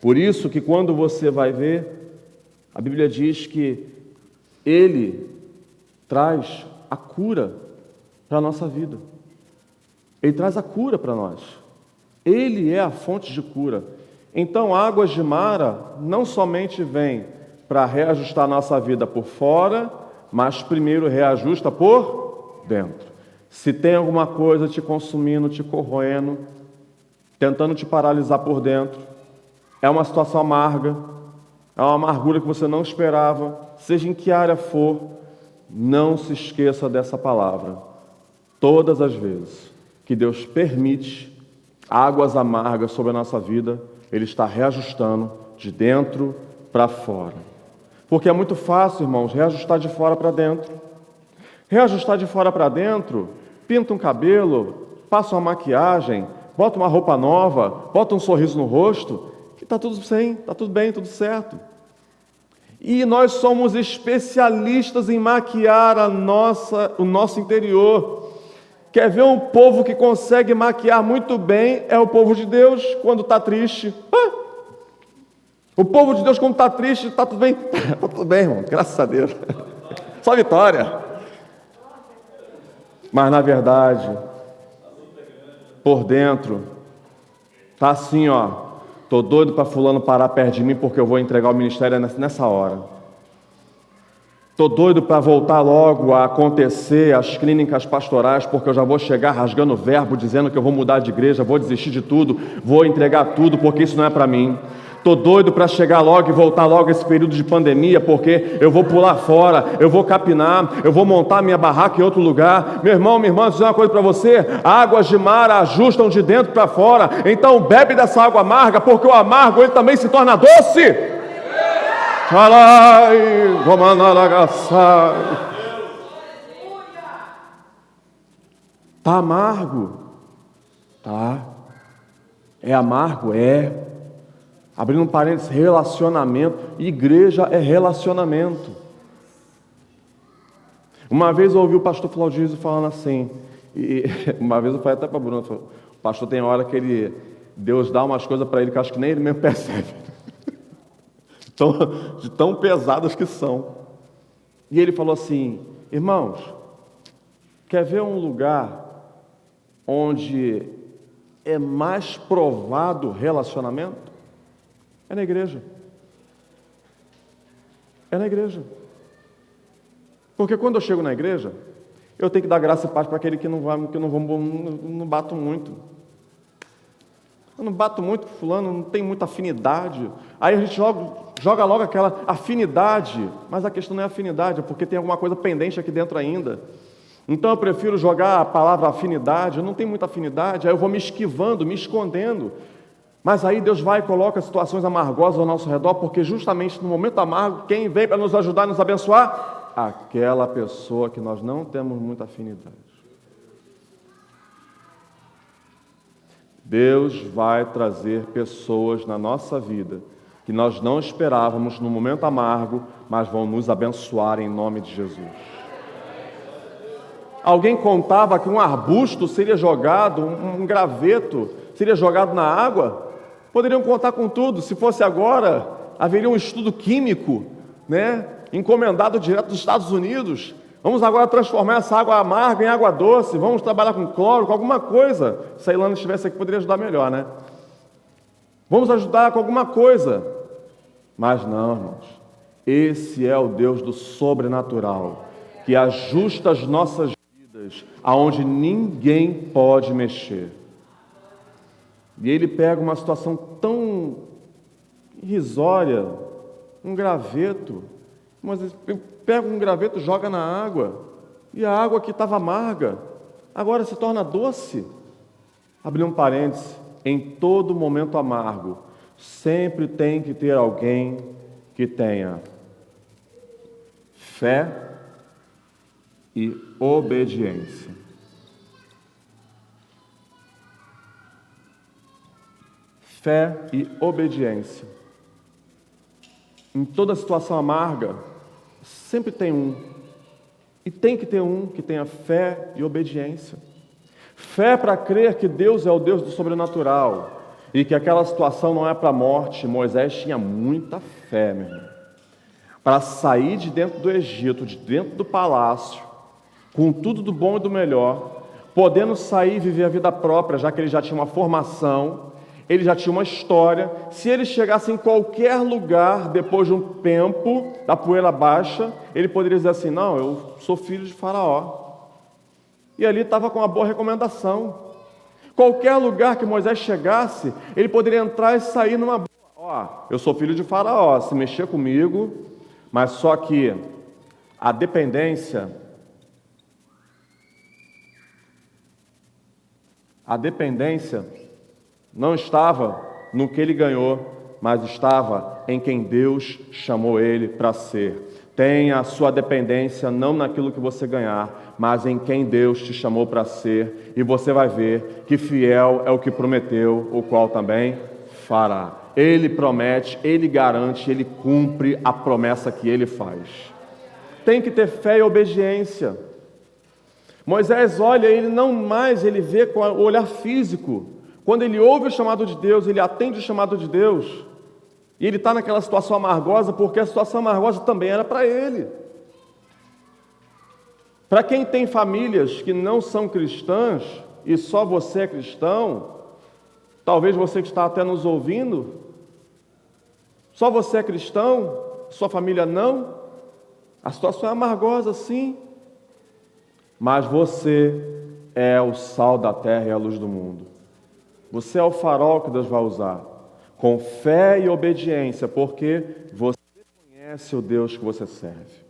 Por isso que quando você vai ver, a Bíblia diz que Ele traz a cura para a nossa vida. Ele traz a cura para nós. Ele é a fonte de cura. Então, águas de Mara não somente vem para reajustar a nossa vida por fora, mas primeiro reajusta por dentro. Se tem alguma coisa te consumindo, te corroendo, tentando te paralisar por dentro, é uma situação amarga, é uma amargura que você não esperava, seja em que área for, não se esqueça dessa palavra. Todas as vezes que Deus permite águas amargas sobre a nossa vida, Ele está reajustando de dentro para fora. Porque é muito fácil, irmãos, reajustar de fora para dentro. Reajustar de fora para dentro, pinta um cabelo, passa uma maquiagem, bota uma roupa nova, bota um sorriso no rosto, que está tudo bem, tudo certo. E nós somos especialistas em maquiar o nosso interior. Quer ver um povo que consegue maquiar muito bem? É o povo de Deus quando está triste. O povo de Deus quando está triste, está tudo bem? Está tudo bem, irmão, graças a Deus. Só vitória. Mas na verdade, por dentro, tá assim, ó. Tô doido para fulano parar perto de mim porque eu vou entregar o ministério nessa hora. Tô doido para voltar logo a acontecer as clínicas pastorais porque eu já vou chegar rasgando o verbo, dizendo que eu vou mudar de igreja, vou desistir de tudo, vou entregar tudo porque isso não é para mim. Estou doido para chegar logo e voltar logo esse período de pandemia, porque eu vou pular fora, eu vou capinar, eu vou montar minha barraca em outro lugar. Meu irmão, minha irmã, vou dizer uma coisa para você: águas de mar ajustam de dentro para fora. Então bebe dessa água amarga, porque o amargo ele também se torna doce. Tá amargo? Tá. É amargo? É. Abrindo um parênteses, relacionamento. Igreja é relacionamento. Uma vez eu ouvi o pastor Flaudizo falando assim, e uma vez eu falei até para o Bruno, o pastor tem hora que Deus dá umas coisas para ele que eu acho que nem ele mesmo percebe, de tão pesadas que são. E ele falou assim: irmãos, quer ver um lugar onde é mais provado o relacionamento? É na igreja. É na igreja. Porque quando eu chego na igreja, eu tenho que dar graça e paz para aquele que não bato muito. Eu não bato muito com fulano, não tem muita afinidade. Aí a gente joga logo aquela afinidade, mas a questão não é afinidade, é porque tem alguma coisa pendente aqui dentro ainda. Então eu prefiro jogar a palavra afinidade, eu não tenho muita afinidade, aí eu vou me esquivando, me escondendo. Mas aí Deus vai e coloca situações amargosas ao nosso redor, porque justamente no momento amargo, quem vem para nos ajudar, nos abençoar? Aquela pessoa que nós não temos muita afinidade. Deus vai trazer pessoas na nossa vida que nós não esperávamos no momento amargo, mas vão nos abençoar em nome de Jesus. Alguém contava que um arbusto seria jogado, um graveto seria jogado na água? Poderiam contar com tudo. Se fosse agora, haveria um estudo químico, encomendado direto dos Estados Unidos. Vamos agora transformar essa água amarga em água doce. Vamos trabalhar com cloro, com alguma coisa. Se a Ilana estivesse aqui, poderia ajudar melhor, né? Vamos ajudar com alguma coisa. Mas não, irmãos. Esse é o Deus do sobrenatural, que ajusta as nossas vidas, aonde ninguém pode mexer. E ele pega uma situação tão irrisória, um graveto, mas pega um graveto, joga na água, e a água que estava amarga, agora se torna doce. Abrir um parêntese, em todo momento amargo, sempre tem que ter alguém que tenha fé e obediência. Fé e obediência. Em toda situação amarga, sempre tem um. E tem que ter um que tenha fé e obediência. Fé para crer que Deus é o Deus do sobrenatural e que aquela situação não é para a morte. Moisés tinha muita fé, meu irmão, para sair de dentro do Egito, de dentro do palácio, com tudo do bom e do melhor, podendo sair e viver a vida própria, já que ele já tinha uma formação, ele já tinha uma história. Se ele chegasse em qualquer lugar, depois de um tempo, da poeira baixa, ele poderia dizer assim: não, eu sou filho de Faraó. E ali estava com uma boa recomendação. Qualquer lugar que Moisés chegasse, ele poderia entrar e sair numa boa. Ó, eu sou filho de Faraó, se mexer comigo, mas só que a dependência não estava no que ele ganhou, mas estava em quem Deus chamou ele para ser. Tenha a sua dependência não naquilo que você ganhar, mas em quem Deus te chamou para ser, e você vai ver que fiel é o que prometeu, o qual também fará. Ele promete, ele garante, ele cumpre a promessa que ele faz. Tem que ter fé e obediência. Moisés olha, ele vê com o olhar físico. Quando ele ouve o chamado de Deus, ele atende o chamado de Deus, e ele está naquela situação amargosa, porque a situação amargosa também era para ele. Para quem tem famílias que não são cristãs, e só você é cristão, talvez você que está até nos ouvindo, só você é cristão, sua família não, a situação é amargosa sim, mas você é o sal da terra e a luz do mundo. Você é o farol que Deus vai usar, com fé e obediência, porque você conhece o Deus que você serve.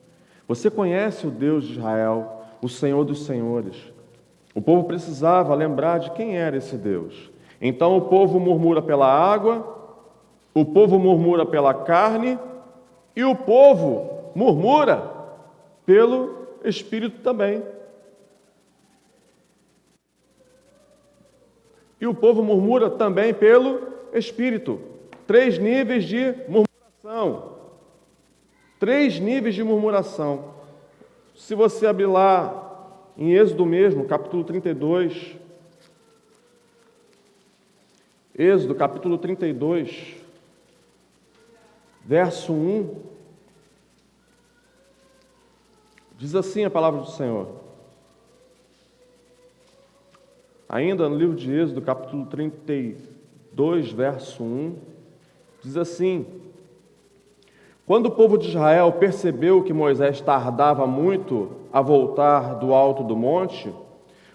Você conhece o Deus de Israel, o Senhor dos Senhores. O povo precisava lembrar de quem era esse Deus. Então o povo murmura pela água, o povo murmura pela carne, e o povo murmura pelo Espírito também. E o povo murmura também pelo Espírito. 3 níveis de murmuração. 3 níveis de murmuração. Se você abrir lá em Êxodo mesmo, capítulo 32. Êxodo, capítulo 32, verso 1. Diz assim a palavra do Senhor. Ainda no livro de Êxodo, capítulo 32, verso 1, Diz assim: quando o povo de Israel percebeu que Moisés tardava muito a voltar do alto do monte,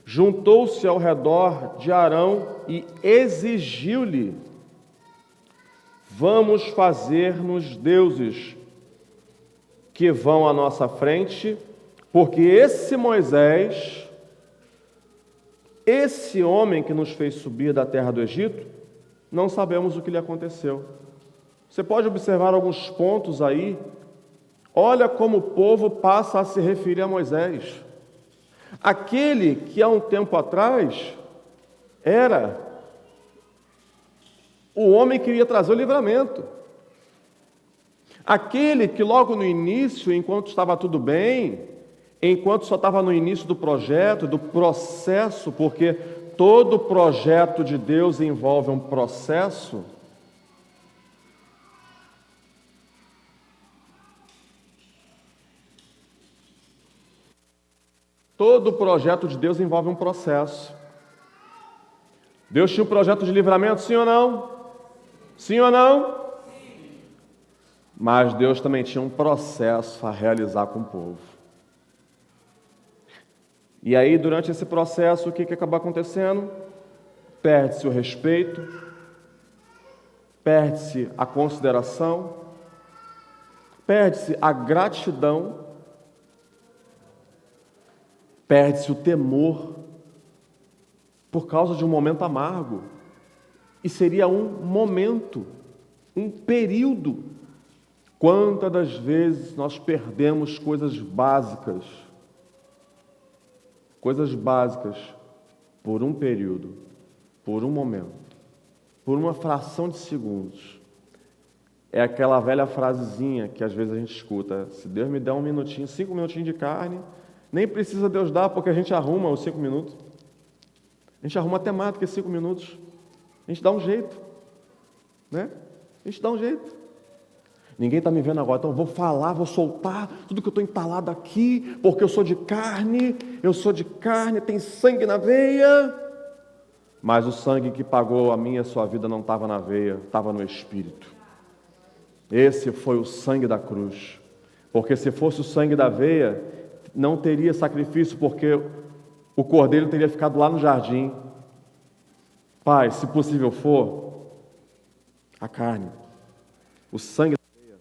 juntou-se ao redor de Arão e exigiu-lhe: vamos fazer-nos deuses que vão à nossa frente, porque esse Moisés, esse homem que nos fez subir da terra do Egito, não sabemos o que lhe aconteceu. Você pode observar alguns pontos aí. Olha como o povo passa a se referir a Moisés. Aquele que há um tempo atrás era o homem que ia trazer o livramento. Aquele que logo no início, enquanto estava tudo bem, enquanto só estava no início do projeto, do processo, porque todo projeto de Deus envolve um processo. Todo projeto de Deus envolve um processo. Deus tinha um projeto de livramento, sim ou não? Sim ou não? Sim. Mas Deus também tinha um processo a realizar com o povo. E aí, durante esse processo, o que acaba acontecendo? Perde-se o respeito, perde-se a consideração, perde-se a gratidão, perde-se o temor, por causa de um momento amargo. E seria um momento, um período. Quantas das vezes nós perdemos coisas básicas por um período, por um momento, por uma fração de segundos. É aquela velha frasezinha que às vezes a gente escuta: se Deus me der 1 minutinho, 5 minutinhos de carne, nem precisa Deus dar, porque a gente arruma os 5 minutos. A gente arruma a temática em 5 minutos. A gente dá um jeito, né? A gente dá um jeito. Ninguém está me vendo agora, então eu vou falar, vou soltar tudo que eu estou entalado aqui, porque eu sou de carne, tem sangue na veia. Mas o sangue que pagou a minha e a sua vida não estava na veia, estava no Espírito. Esse foi o sangue da cruz. Porque se fosse o sangue da veia, não teria sacrifício, porque o cordeiro teria ficado lá no jardim. Pai, se possível for, a carne, o sangue da veia,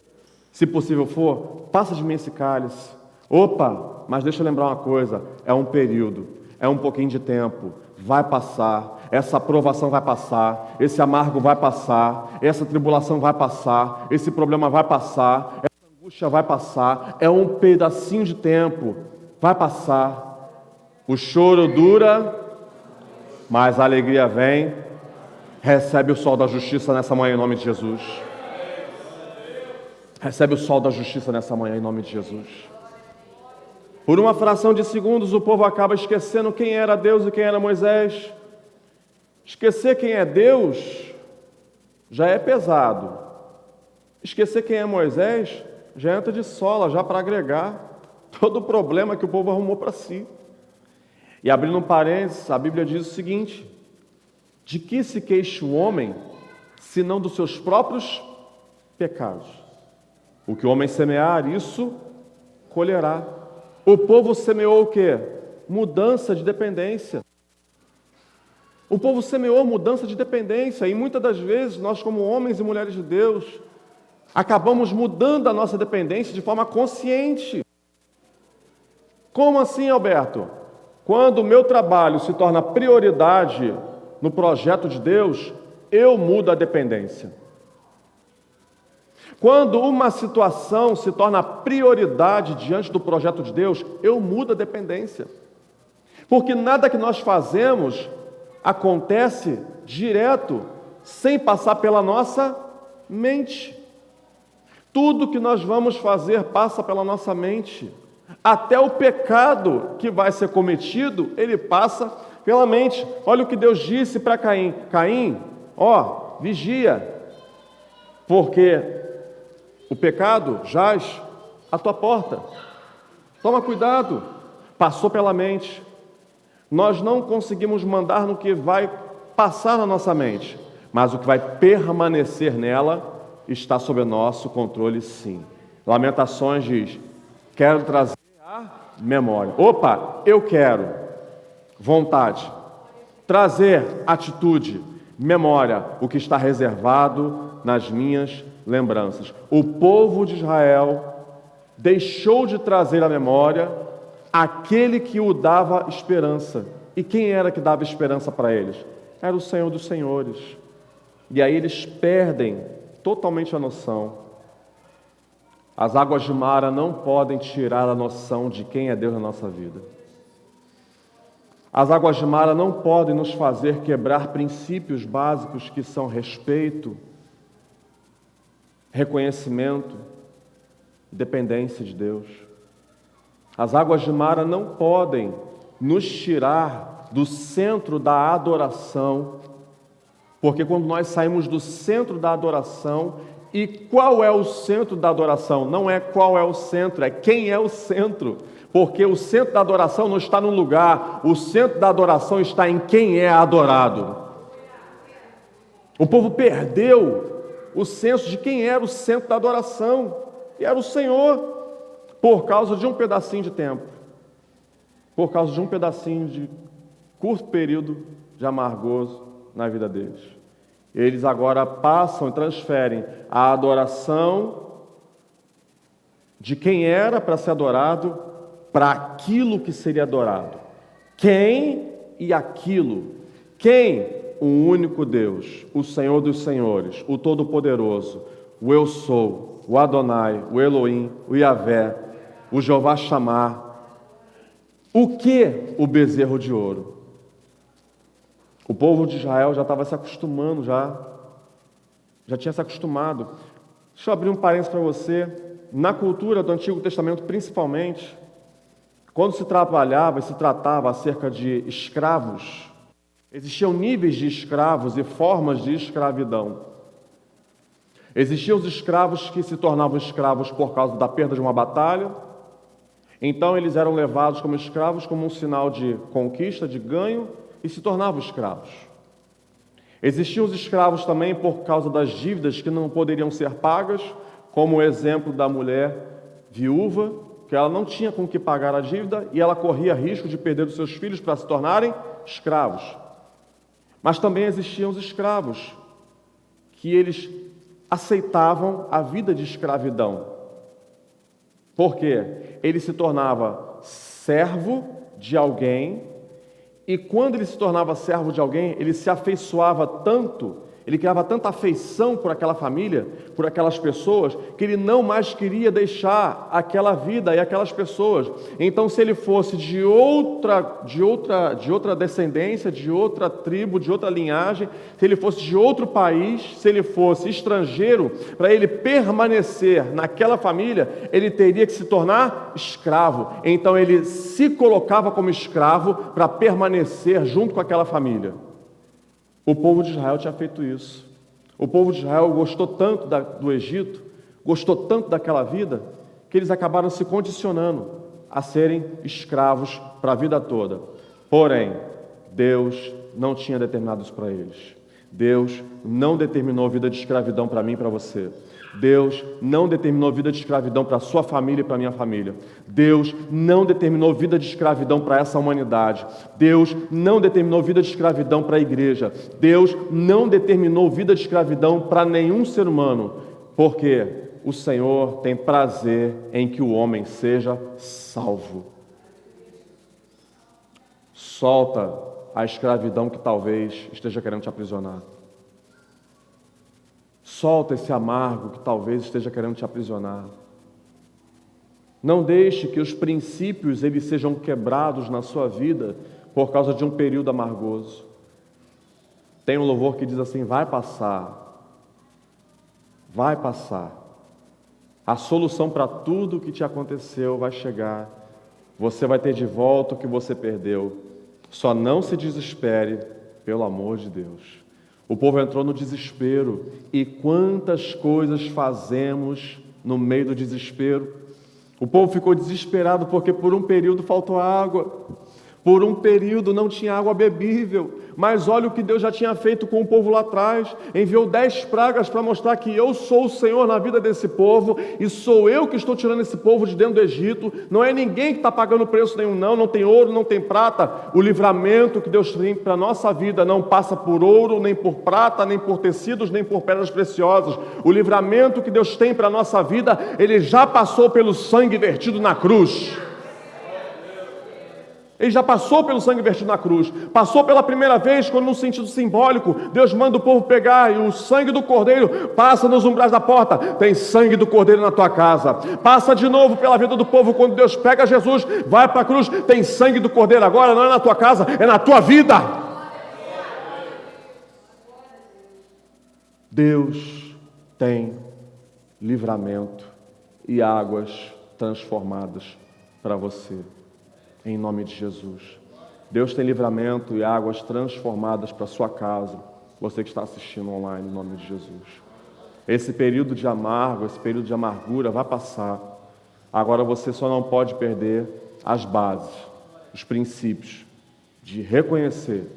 se possível for, passa de mim esse cálice. Opa, mas deixa eu lembrar uma coisa, é um período, é um pouquinho de tempo, vai passar, essa aprovação vai passar, esse amargo vai passar, essa tribulação vai passar, esse problema vai passar, essa angústia vai passar, é um pedacinho de tempo, vai passar. O choro dura, mas a alegria vem. Recebe o sol da justiça nessa manhã em nome de Jesus. Recebe o sol da justiça nessa manhã em nome de Jesus. Por uma fração de segundos o povo acaba esquecendo quem era Deus e quem era Moisés. Esquecer quem é Deus já é pesado. Esquecer quem é Moisés já entra de sola, já para agregar todo o problema que o povo arrumou para si. E abrindo um parênteses, a Bíblia diz o seguinte: de que se queixa o homem, senão dos seus próprios pecados? O que o homem semear, isso colherá. O povo semeou o quê? Mudança de dependência. O povo semeou mudança de dependência, e muitas das vezes nós, como homens e mulheres de Deus, acabamos mudando a nossa dependência de forma consciente. Como assim, Alberto? Quando o meu trabalho se torna prioridade no projeto de Deus, eu mudo a dependência. Quando uma situação se torna prioridade diante do projeto de Deus, eu mudo a dependência. Porque nada que nós fazemos acontece direto, sem passar pela nossa mente. Tudo que nós vamos fazer passa pela nossa mente. Até o pecado que vai ser cometido, ele passa pela mente. Olha o que Deus disse para Caim: Caim, vigia, porque o pecado jaz à tua porta. Toma cuidado. Passou pela mente. Nós não conseguimos mandar no que vai passar na nossa mente, mas o que vai permanecer nela está sob nosso controle, sim. Lamentações diz: quero trazer a memória. Opa, eu quero. Vontade. Trazer atitude, memória, o que está reservado nas minhas lembranças. O povo de Israel deixou de trazer à memória aquele que o dava esperança. E quem era que dava esperança para eles? Era o Senhor dos Senhores. E aí eles perdem totalmente a noção. As águas de Mara não podem tirar a noção de quem é Deus na nossa vida. As águas de Mara não podem nos fazer quebrar princípios básicos que são respeito, reconhecimento, dependência de Deus. As águas de Mara não podem nos tirar do centro da adoração, porque quando nós saímos do centro da adoração, e qual é o centro da adoração? Não é qual é o centro, é quem é o centro. Porque o centro da adoração não está no lugar, o centro da adoração está em quem é adorado. O povo perdeu o senso de quem era o centro da adoração, e era o Senhor, por causa de um pedacinho de tempo, por causa de um pedacinho de curto período de amargoso na vida deles. Eles agora passam e transferem a adoração de quem era para ser adorado para aquilo que seria adorado. Quem e aquilo. Quem? O único Deus, o Senhor dos Senhores, o Todo-Poderoso, o Eu Sou, o Adonai, o Elohim, o Yahvé, o Jeová Chamar. O que? O bezerro de ouro. O povo de Israel já estava se acostumando, já tinha se acostumado. Deixa eu abrir um parênteses para você. Na cultura do Antigo Testamento, principalmente, quando se trabalhava e se tratava acerca de escravos, existiam níveis de escravos e formas de escravidão. Existiam os escravos que se tornavam escravos por causa da perda de uma batalha. Então eles eram levados como escravos como um sinal de conquista, de ganho, e se tornavam escravos. Existiam os escravos também por causa das dívidas que não poderiam ser pagas, como o exemplo da mulher viúva, que ela não tinha com que pagar a dívida e ela corria risco de perder os seus filhos para se tornarem escravos. Mas também existiam os escravos, que eles aceitavam a vida de escravidão. Por quê? Ele se tornava servo de alguém, e quando ele se tornava servo de alguém, ele se afeiçoava tanto, ele criava tanta afeição por aquela família, por aquelas pessoas, que ele não mais queria deixar aquela vida e aquelas pessoas. Então, se ele fosse de outra descendência, de outra tribo, de outra linhagem, se ele fosse de outro país, se ele fosse estrangeiro, para ele permanecer naquela família, ele teria que se tornar escravo. Então, ele se colocava como escravo para permanecer junto com aquela família. O povo de Israel tinha feito isso. O povo de Israel gostou tanto do Egito, gostou tanto daquela vida, que eles acabaram se condicionando a serem escravos para a vida toda. Porém, Deus não tinha determinado isso para eles. Deus não determinou vida de escravidão para mim e para você. Deus não determinou vida de escravidão para a sua família e para a minha família. Deus não determinou vida de escravidão para essa humanidade. Deus não determinou vida de escravidão para a igreja. Deus não determinou vida de escravidão para nenhum ser humano, porque o Senhor tem prazer em que o homem seja salvo. Solta a escravidão que talvez esteja querendo te aprisionar. Solta esse amargo que talvez esteja querendo te aprisionar. Não deixe que os princípios eles sejam quebrados na sua vida por causa de um período amargoso. Tem um louvor que diz assim: vai passar. Vai passar. A solução para tudo que te aconteceu vai chegar. Você vai ter de volta o que você perdeu. Só não se desespere, pelo amor de Deus. O povo entrou no desespero. E quantas coisas fazemos no meio do desespero? O povo ficou desesperado porque por um período faltou água. Por um período não tinha água bebível, mas olha o que Deus já tinha feito com o povo lá atrás. Enviou 10 pragas para mostrar que eu sou o Senhor na vida desse povo, e sou eu que estou tirando esse povo de dentro do Egito. Não é ninguém que está pagando preço nenhum, não tem ouro, não tem prata. O livramento que Deus tem para a nossa vida não passa por ouro, nem por prata, nem por tecidos, nem por pedras preciosas. O livramento que Deus tem para a nossa vida, Ele já passou pelo sangue vertido na cruz. Ele já passou pelo sangue vertido na cruz. Passou pela primeira vez, quando no sentido simbólico, Deus manda o povo pegar e o sangue do Cordeiro passa nos umbrais da porta. Tem sangue do Cordeiro na tua casa. Passa de novo pela vida do povo, quando Deus pega Jesus, vai para a cruz, tem sangue do Cordeiro agora, não é na tua casa, é na tua vida. Deus tem livramento e águas transformadas para você. Em nome de Jesus. Deus tem livramento e águas transformadas para a sua casa. Você que está assistindo online, em nome de Jesus. Esse período de amargo, esse período de amargura vai passar. Agora você só não pode perder as bases, os princípios de reconhecer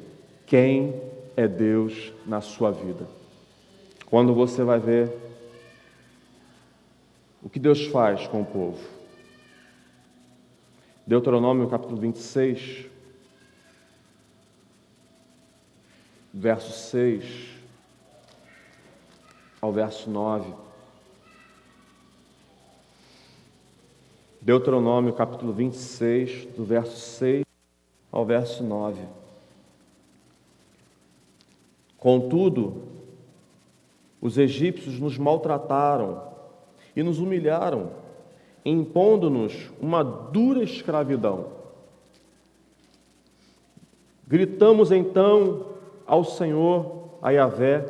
quem é Deus na sua vida. Quando você vai ver o que Deus faz com o povo. Deuteronômio capítulo 26, verso 6 ao verso 9. Deuteronômio capítulo 26, do verso 6 ao verso 9. Contudo, os egípcios nos maltrataram e nos humilharam, impondo-nos uma dura escravidão. Gritamos então ao Senhor, a Yahvé,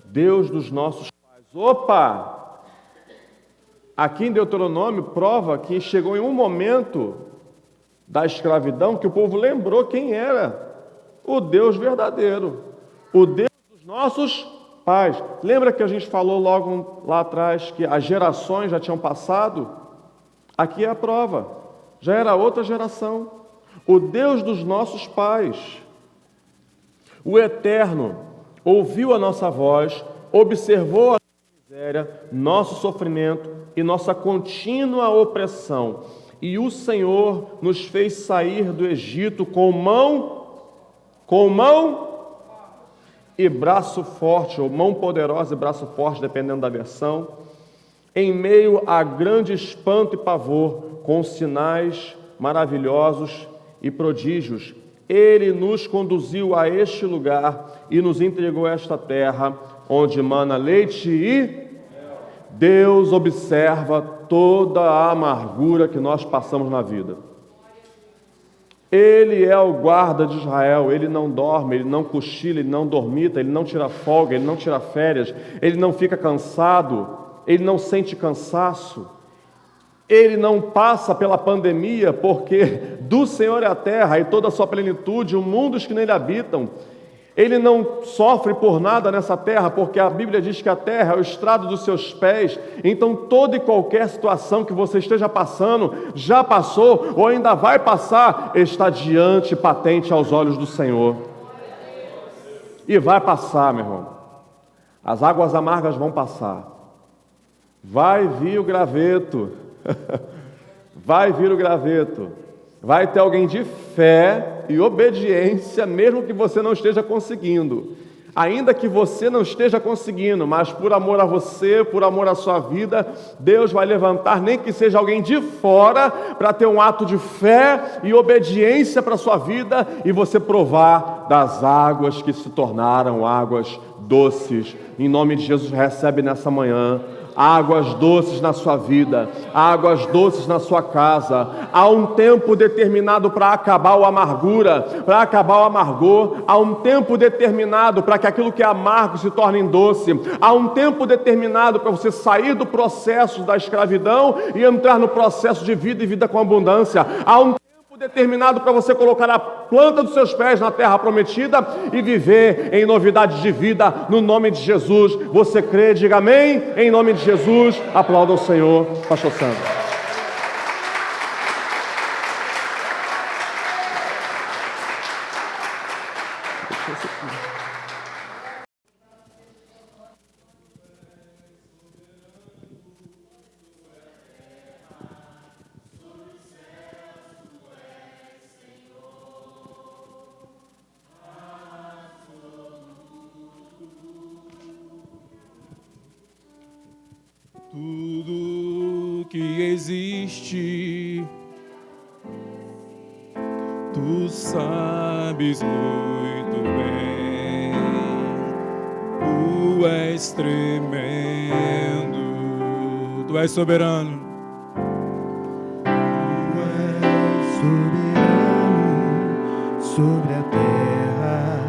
Deus dos nossos pais. Opa! Aqui em Deuteronômio prova que chegou em um momento da escravidão que o povo lembrou quem era o Deus verdadeiro, o Deus dos nossos pais. Lembra que a gente falou logo lá atrás que as gerações já tinham passado? Aqui é a prova, já era outra geração. O Deus dos nossos pais, o Eterno, ouviu a nossa voz, observou a nossa miséria, nosso sofrimento e nossa contínua opressão. E o Senhor nos fez sair do Egito com mão e braço forte, ou mão poderosa e braço forte, dependendo da versão, em meio a grande espanto e pavor, com sinais maravilhosos e prodígios. Ele nos conduziu a este lugar e nos entregou esta terra, onde mana leite e... Deus observa toda a amargura que nós passamos na vida. Ele é o guarda de Israel, ele não dorme, ele não cochila, ele não dormita, ele não tira folga, ele não tira férias, ele não fica cansado, ele não sente cansaço, ele não passa pela pandemia, porque do Senhor é a terra e toda a sua plenitude, o mundo os que nele habitam. Ele não sofre por nada nessa terra, porque a Bíblia diz que a terra é o estrado dos seus pés. Então toda e qualquer situação que você esteja passando, já passou ou ainda vai passar, está diante, patente aos olhos do Senhor. E vai passar, meu irmão. As águas amargas vão passar. Vai vir o graveto, vai vir o graveto, vai ter alguém de fé e obediência, mesmo que você não esteja conseguindo, ainda que você não esteja conseguindo, mas por amor a você, por amor à sua vida, Deus vai levantar, nem que seja alguém de fora, para ter um ato de fé e obediência para a sua vida, e você provar das águas que se tornaram águas doces. Em nome de Jesus, recebe nessa manhã águas doces na sua vida, águas doces na sua casa. Há um tempo determinado para acabar a amargura, para acabar o amargor. Há um tempo determinado para que aquilo que é amargo se torne doce. Há um tempo determinado para você sair do processo da escravidão e entrar no processo de vida e vida com abundância. Há um determinado para você colocar a planta dos seus pés na terra prometida e viver em novidade de vida, no nome de Jesus. Você crê? Diga amém. Em nome de Jesus, aplauda o Senhor. Pastor Sandro. Tudo que existe, tu sabes muito bem. Tu és tremendo, tu és soberano. Tu és soberano sobre a terra,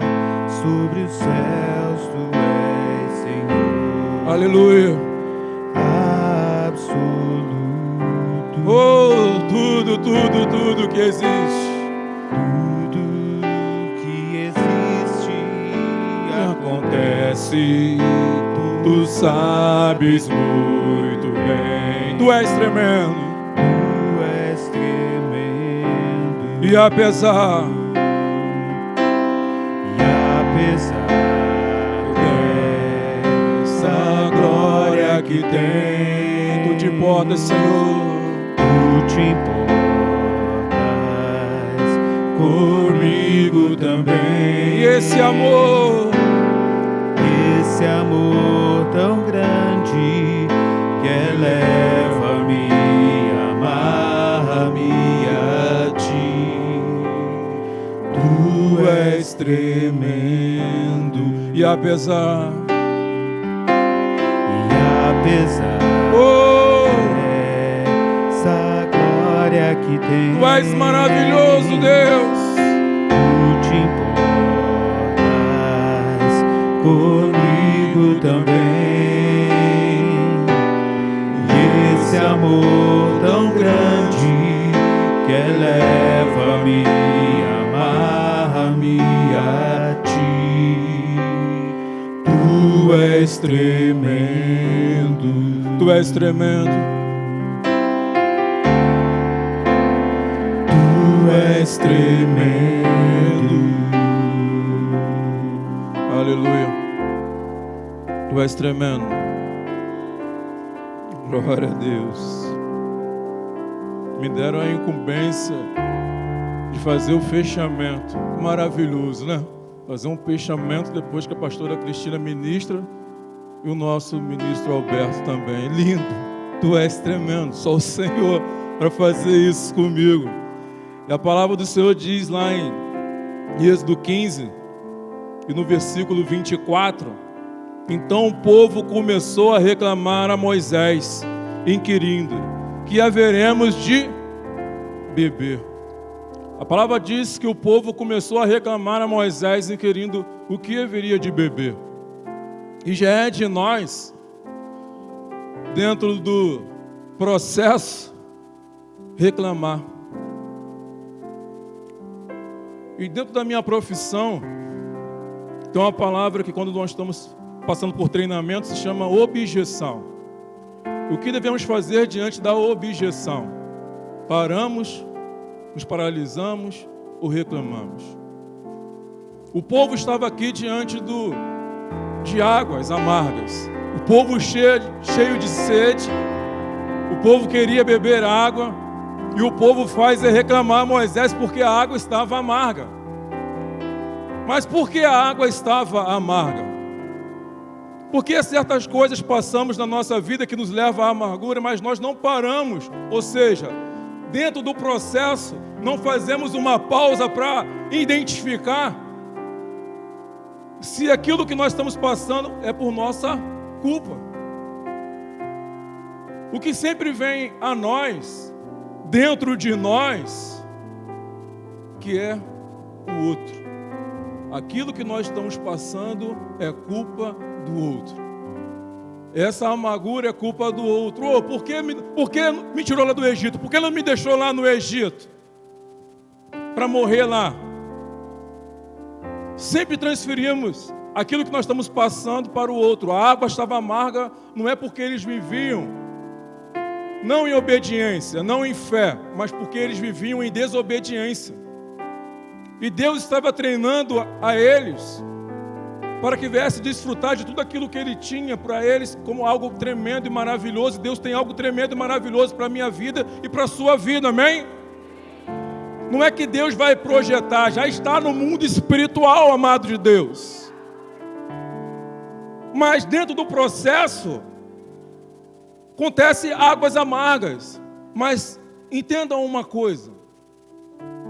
sobre os céus, tu és Senhor. Aleluia. Absoluto. Oh, tudo que existe. Tudo que existe Acontece, tu sabes muito bem. Tu és tremendo. Tu és tremendo. E apesar dessa glória que tem, tu te importas, Senhor. Tu te importas Comigo também. E esse amor tão grande que eleva-me, amarra-me a ti. tu és tremendo. E apesar oh, dessa glória que tem, tu és maravilhoso, Deus. tu te importas comigo também. E esse amor tão grande que eleva-me, amarra-me a ti. Tu és tremendo, tu és tremendo. Tu és tremendo. Aleluia. Tu és tremendo. Glória a Deus. Me deram a incumbência de fazer o fechamento. Maravilhoso, né? Fazer um fechamento depois que a pastora Cristina ministra e o nosso ministro Alberto também. Lindo. Tu és tremendo. Só o Senhor para fazer isso comigo. E a palavra do Senhor diz lá em Êxodo 15 e no versículo 24: então o povo começou a reclamar a Moisés, inquirindo: que haveremos de beber? A palavra diz que o povo começou a reclamar a Moisés, inquirindo o que haveria de beber. E já é de nós, dentro do processo, reclamar. E dentro da minha profissão, tem uma palavra que quando nós estamos passando por treinamento se chama objeção. O que devemos fazer diante da objeção? Paramos, nos paralisamos ou reclamamos? O povo estava aqui diante de águas amargas. O povo cheio de sede. O povo queria beber água. E o povo faz reclamar a Moisés porque a água estava amarga. Mas por que a água estava amarga? Porque certas coisas passamos na nossa vida que nos levam à amargura, mas nós não paramos. Ou seja, dentro do processo, não fazemos uma pausa para identificar se aquilo que nós estamos passando é por nossa culpa. O que sempre vem a nós, dentro de nós, que é o outro. Aquilo que nós estamos passando é culpa do outro. Essa amargura é culpa do outro. Oh, por que me tirou lá do Egito? Por que não me deixou lá no Egito? Para morrer lá. Sempre transferimos aquilo que nós estamos passando para o outro. A água estava amarga, não é porque eles viviam não em obediência, não em fé, mas porque eles viviam em desobediência. E Deus estava treinando a eles para que viesse desfrutar de tudo aquilo que Ele tinha para eles como algo tremendo e maravilhoso. Deus tem algo tremendo e maravilhoso para a minha vida e para a sua vida, amém? Não é que Deus vai projetar, já está no mundo espiritual, amado de Deus. Mas dentro do processo, acontece águas amargas. Mas entendam uma coisa,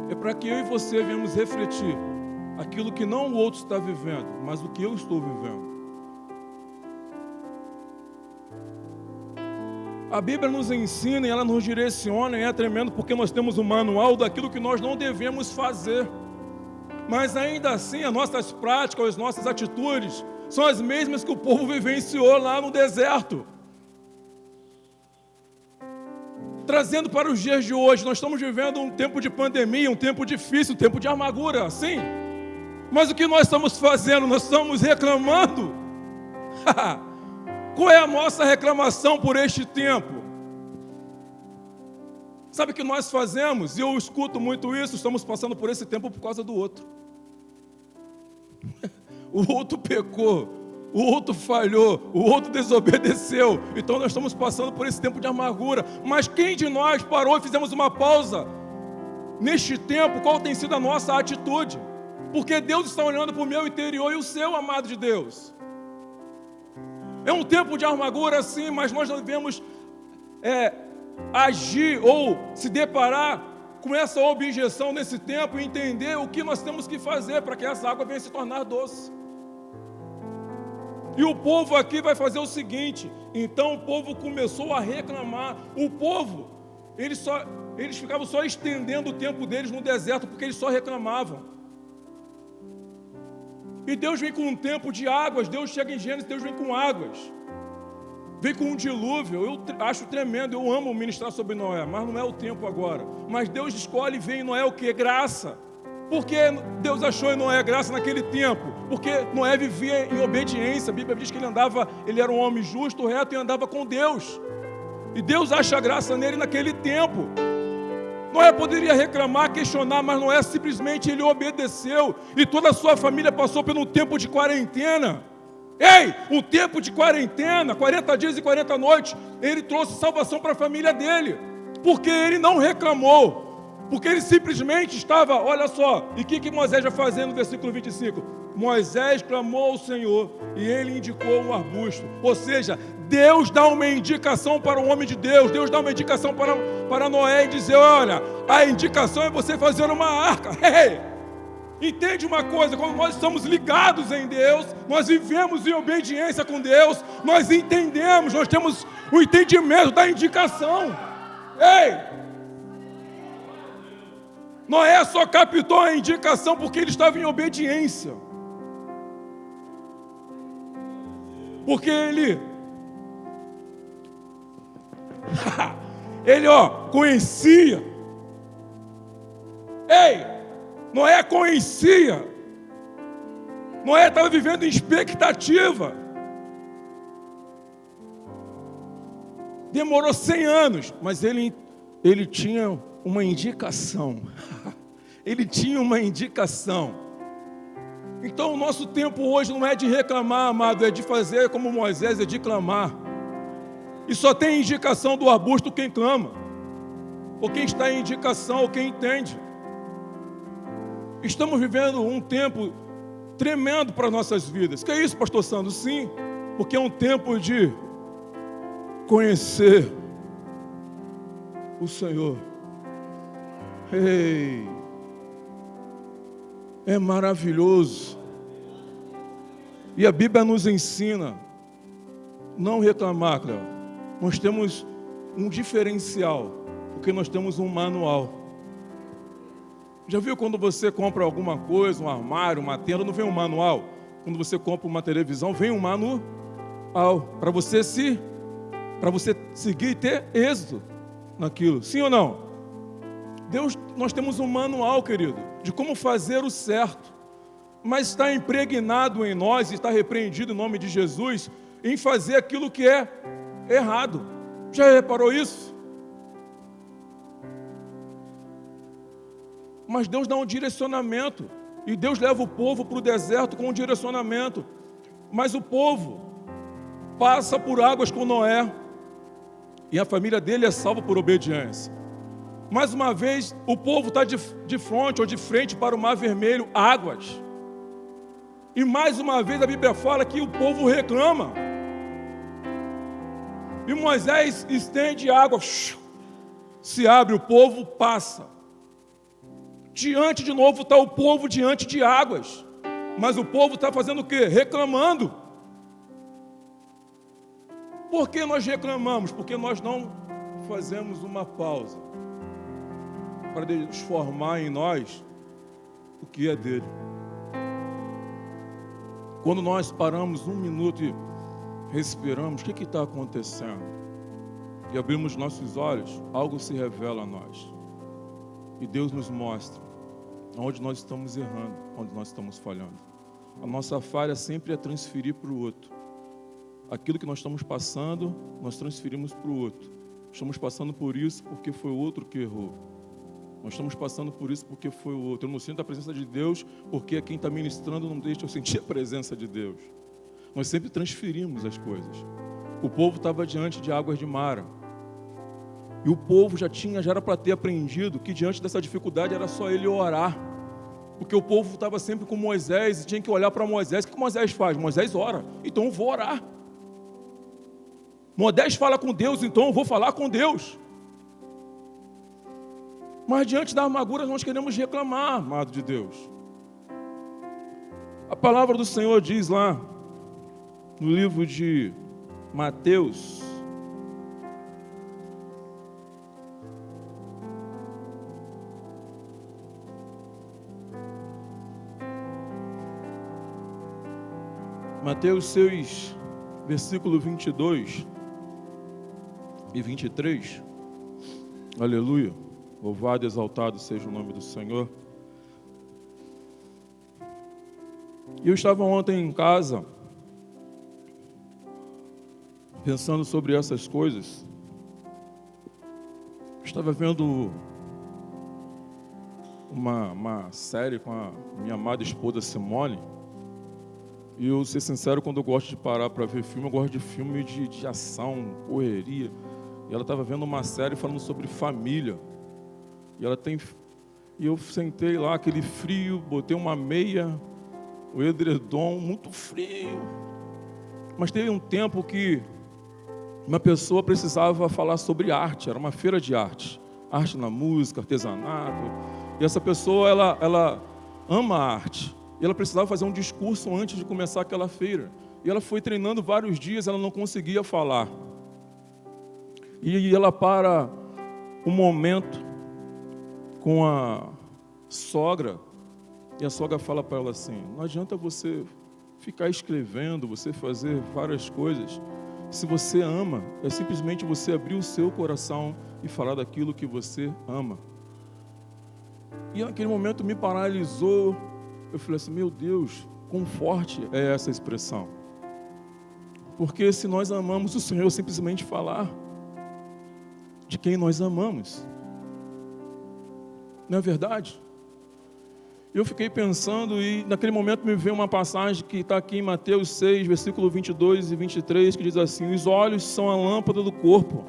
é para que eu e você venhamos refletir aquilo que não o outro está vivendo, mas o que eu estou vivendo. A Bíblia nos ensina e ela nos direciona, e é tremendo porque nós temos um manual daquilo que nós não devemos fazer. Mas ainda assim, as nossas práticas, as nossas atitudes são as mesmas que o povo vivenciou lá no deserto. Trazendo para os dias de hoje, nós estamos vivendo um tempo de pandemia, um tempo difícil, um tempo de amargura, sim. Mas o que nós estamos fazendo? Nós estamos reclamando. Qual é a nossa reclamação por este tempo? Sabe o que nós fazemos? E eu escuto muito isso, estamos passando por esse tempo por causa do outro. O outro pecou, o outro falhou, o outro desobedeceu. Então nós estamos passando por esse tempo de amargura. Mas quem de nós parou e fizemos uma pausa? Neste tempo, qual tem sido a nossa atitude? Porque Deus está olhando para o meu interior e o seu, amado de Deus. É um tempo de amargura, sim, mas nós devemos agir ou se deparar com essa objeção nesse tempo e entender o que nós temos que fazer para que essa água venha se tornar doce. E o povo aqui vai fazer o seguinte: então o povo começou a reclamar. O povo, eles ficavam só estendendo o tempo deles no deserto, porque eles só reclamavam. E Deus vem com um tempo de águas. Deus chega em Gênesis, Deus vem com águas, vem com um dilúvio. Eu acho tremendo, eu amo ministrar sobre Noé, mas não é o tempo agora. Mas Deus escolhe e vem em Noé o que? Graça. Por que Deus achou em Noé graça naquele tempo? Porque Noé vivia em obediência. A Bíblia diz que ele era um homem justo, reto e andava com Deus. E Deus acha graça nele naquele tempo. Noé poderia reclamar, questionar, mas Noé simplesmente ele obedeceu. E toda a sua família passou por um tempo de quarentena. Ei, um tempo de quarentena, 40 dias e 40 noites. Ele trouxe salvação para a família dele. Porque ele não reclamou. Porque ele simplesmente estava, olha só, e o que Moisés vai fazer no versículo 25? Moisés clamou ao Senhor e ele indicou um arbusto. Ou seja, Deus dá uma indicação para o homem de Deus, Deus dá uma indicação para Noé e dizer: olha, a indicação é você fazer uma arca. Hey! Entende uma coisa, quando nós estamos ligados em Deus, nós vivemos em obediência com Deus, nós entendemos, nós temos o entendimento da indicação. Ei! Noé só captou a indicação porque ele estava em obediência. Porque ele conhecia. Ei, Noé conhecia. Noé estava vivendo em expectativa. Demorou 100 anos, mas ele tinha uma indicação. Ele tinha uma indicação. Então o nosso tempo hoje não é de reclamar, amado, é de fazer como Moisés, é de clamar. E só tem indicação do arbusto quem clama, ou quem está em indicação, ou quem entende. Estamos vivendo um tempo tremendo para nossas vidas. Que é isso, pastor Sandro? Sim, porque é um tempo de conhecer o Senhor. Ei, é maravilhoso. E a Bíblia nos ensina não reclamar, Cléo. Nós temos um diferencial, porque nós temos um manual. Já viu quando você compra alguma coisa, um armário, uma tenda, não vem um manual? Quando você compra uma televisão, vem um manual para você seguir e ter êxito naquilo. Sim ou não? Deus, nós temos um manual, querido, de como fazer o certo, mas está impregnado em nós e está repreendido em nome de Jesus em fazer aquilo que é errado. Já reparou isso? mas Deus dá um direcionamento. E Deus leva o povo para o deserto com um direcionamento. Mas o povo passa por águas com Noé. E a família dele é salva por obediência. Mais uma vez, o povo está de fronte ou de frente para o Mar Vermelho, águas. E mais uma vez a Bíblia fala que o povo reclama. E Moisés estende água, se abre, o povo passa. Diante de novo está o povo diante de águas. Mas o povo está fazendo o quê? Reclamando. Por que nós reclamamos? Porque nós não fazemos uma pausa para Deus formar em nós o que é dele. Quando nós paramos um minuto e respiramos, o que está acontecendo? E abrimos nossos olhos, algo se revela a nós. E Deus nos mostra onde nós estamos errando, onde nós estamos falhando. A nossa falha sempre é transferir para o outro. Aquilo que nós estamos passando, nós transferimos para o outro. Estamos passando por isso porque foi o outro que errou. Nós estamos passando por isso porque foi o outro. Eu não sinto a presença de Deus porque quem está ministrando não deixa eu sentir a presença de Deus. Nós sempre transferimos as coisas. O povo estava diante de águas de Mara. E o povo já era para ter aprendido que diante dessa dificuldade era só ele orar. Porque o povo estava sempre com Moisés e tinha que olhar para Moisés. O que Moisés faz? Moisés ora. Então eu vou orar. Moisés fala com Deus, então eu vou falar com Deus. Mas diante da amargura nós queremos reclamar, amado de Deus. A palavra do Senhor diz lá, no livro de Mateus, Mateus 6, versículo 22 e 23, aleluia, louvado e exaltado seja o nome do Senhor. E eu estava ontem em casa, pensando sobre essas coisas. Estava vendo uma série com a minha amada esposa Simone. E eu, ser sincero, quando eu gosto de parar para ver filme, eu gosto de filme de ação, correria. E ela estava vendo uma série falando sobre família. E eu sentei lá, aquele frio, botei uma meia, o edredom, muito frio. Mas teve um tempo que uma pessoa precisava falar sobre arte, era uma feira de arte. Arte na música, artesanato. E essa pessoa, ela ama a arte. E ela precisava fazer um discurso antes de começar aquela feira. E ela foi treinando vários dias, ela não conseguia falar. E ela para um momento com a sogra, e a sogra fala para ela assim: não adianta você ficar escrevendo, você fazer várias coisas. Se você ama, é simplesmente você abrir o seu coração e falar daquilo que você ama. E naquele momento me paralisou. Eu falei assim: meu Deus, quão forte é essa expressão. Porque se nós amamos o Senhor, simplesmente falar de quem nós amamos. Não é verdade? Eu fiquei pensando e naquele momento me veio uma passagem que está aqui em Mateus 6, versículo 22 e 23, que diz assim: os olhos são a lâmpada do corpo.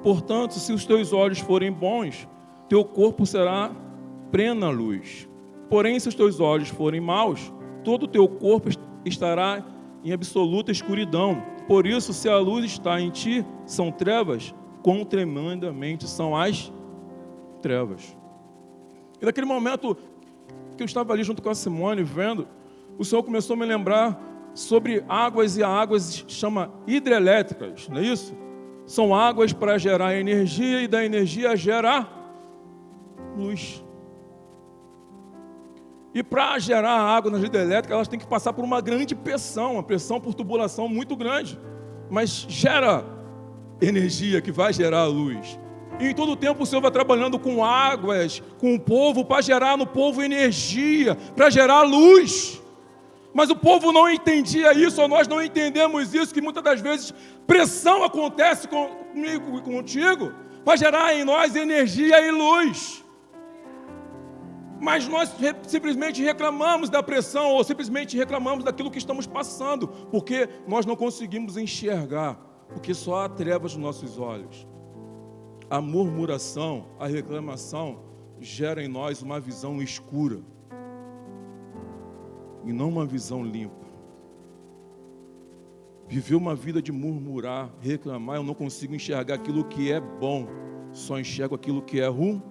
Portanto, se os teus olhos forem bons, teu corpo será plena luz. Porém, se os teus olhos forem maus, todo o teu corpo estará em absoluta escuridão. Por isso, se a luz está em ti, são trevas, quão tremendamente são as trevas. E naquele momento que eu estava ali junto com a Simone vendo, o Senhor começou a me lembrar sobre águas, e a águas chama hidrelétricas, não é isso? São águas para gerar energia e da energia gera luz. E para gerar água nas hidrelétricas, elas têm que passar por uma grande pressão, uma pressão por tubulação muito grande. Mas gera energia que vai gerar luz. E em todo o tempo o Senhor vai trabalhando com águas, com o povo, para gerar no povo energia, para gerar luz. Mas o povo não entendia isso, ou nós não entendemos isso, que muitas das vezes pressão acontece comigo e contigo, para gerar em nós energia e luz. Mas nós simplesmente reclamamos da pressão ou simplesmente reclamamos daquilo que estamos passando, porque nós não conseguimos enxergar, porque só há trevas nos nossos olhos. A murmuração, a reclamação gera em nós uma visão escura e não uma visão limpa. Viver uma vida de murmurar, reclamar, eu não consigo enxergar aquilo que é bom, só enxergo aquilo que é ruim.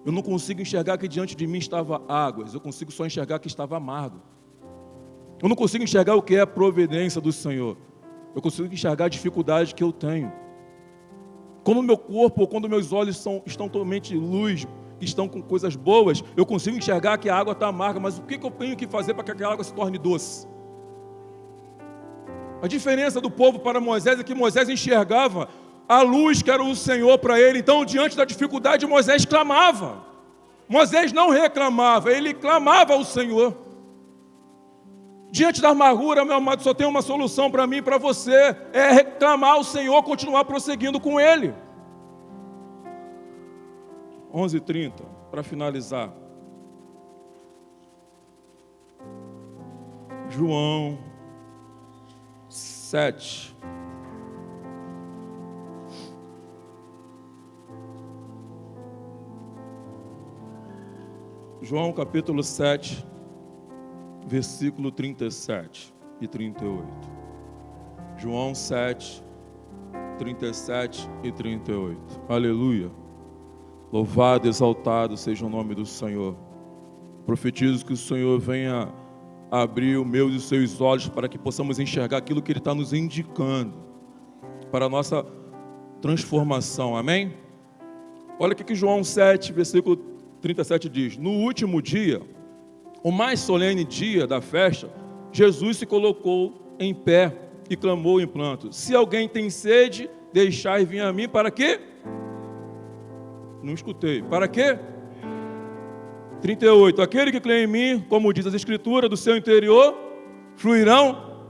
Eu não consigo enxergar que diante de mim estava águas, eu consigo só enxergar que estava amargo. Eu não consigo enxergar o que é a providência do Senhor, eu consigo enxergar a dificuldade que eu tenho. Quando o meu corpo ou quando meus olhos estão totalmente luz, estão com coisas boas, eu consigo enxergar que a água está amarga, mas o que eu tenho que fazer para que aquela água se torne doce? A diferença do povo para Moisés é que Moisés enxergava a luz que era o Senhor para ele. Então, diante da dificuldade, Moisés clamava. Moisés não reclamava, ele clamava ao Senhor. Diante da amargura, meu amado, só tem uma solução para mim e para você: é reclamar ao Senhor, continuar prosseguindo com Ele. 11h30, para finalizar. João 7. João capítulo 7, versículo 37 e 38. João 7, 37 e 38. Aleluia. Louvado, exaltado seja o nome do Senhor. Profetizo que o Senhor venha abrir os meus e os seus olhos para que possamos enxergar aquilo que Ele está nos indicando para a nossa transformação. Amém? Olha o que João 7, versículo 37 diz: no último dia, o mais solene dia da festa, Jesus se colocou em pé e clamou em pranto: se alguém tem sede, deixai vir a mim. Para quê? Não escutei. Para quê? 38. Aquele que crê em mim, como diz as Escrituras, do seu interior fluirão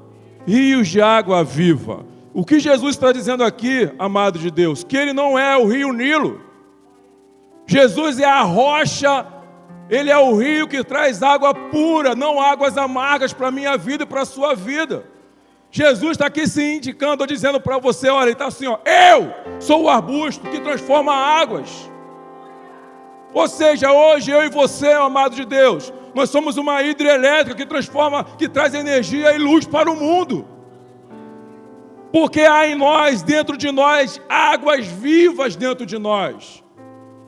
rios de água viva. O que Jesus está dizendo aqui, amado de Deus? Que Ele não é o rio Nilo. Jesus é a rocha, Ele é o rio que traz água pura, não águas amargas para a minha vida e para a sua vida. Jesus está aqui se indicando, dizendo para você, olha, Ele está assim, ó, eu sou o arbusto que transforma águas. Ou seja, hoje eu e você, amado de Deus, nós somos uma hidrelétrica que transforma, que traz energia e luz para o mundo. Porque há em nós, dentro de nós, águas vivas dentro de nós.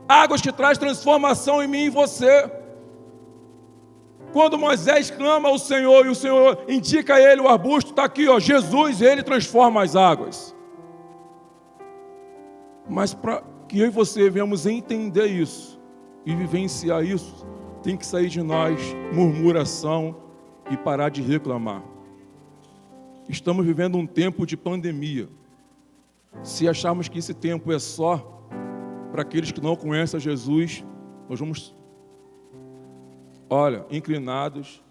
Águas que traz transformação em mim e em você. Quando Moisés clama ao Senhor e o Senhor indica a ele o arbusto, está aqui, ó, Jesus, Ele transforma as águas. Mas para que eu e você venhamos entender isso e vivenciar isso, tem que sair de nós murmuração e parar de reclamar. Estamos vivendo um tempo de pandemia. Se acharmos que esse tempo é só para aqueles que não conhecem a Jesus, nós vamos, olha, inclinados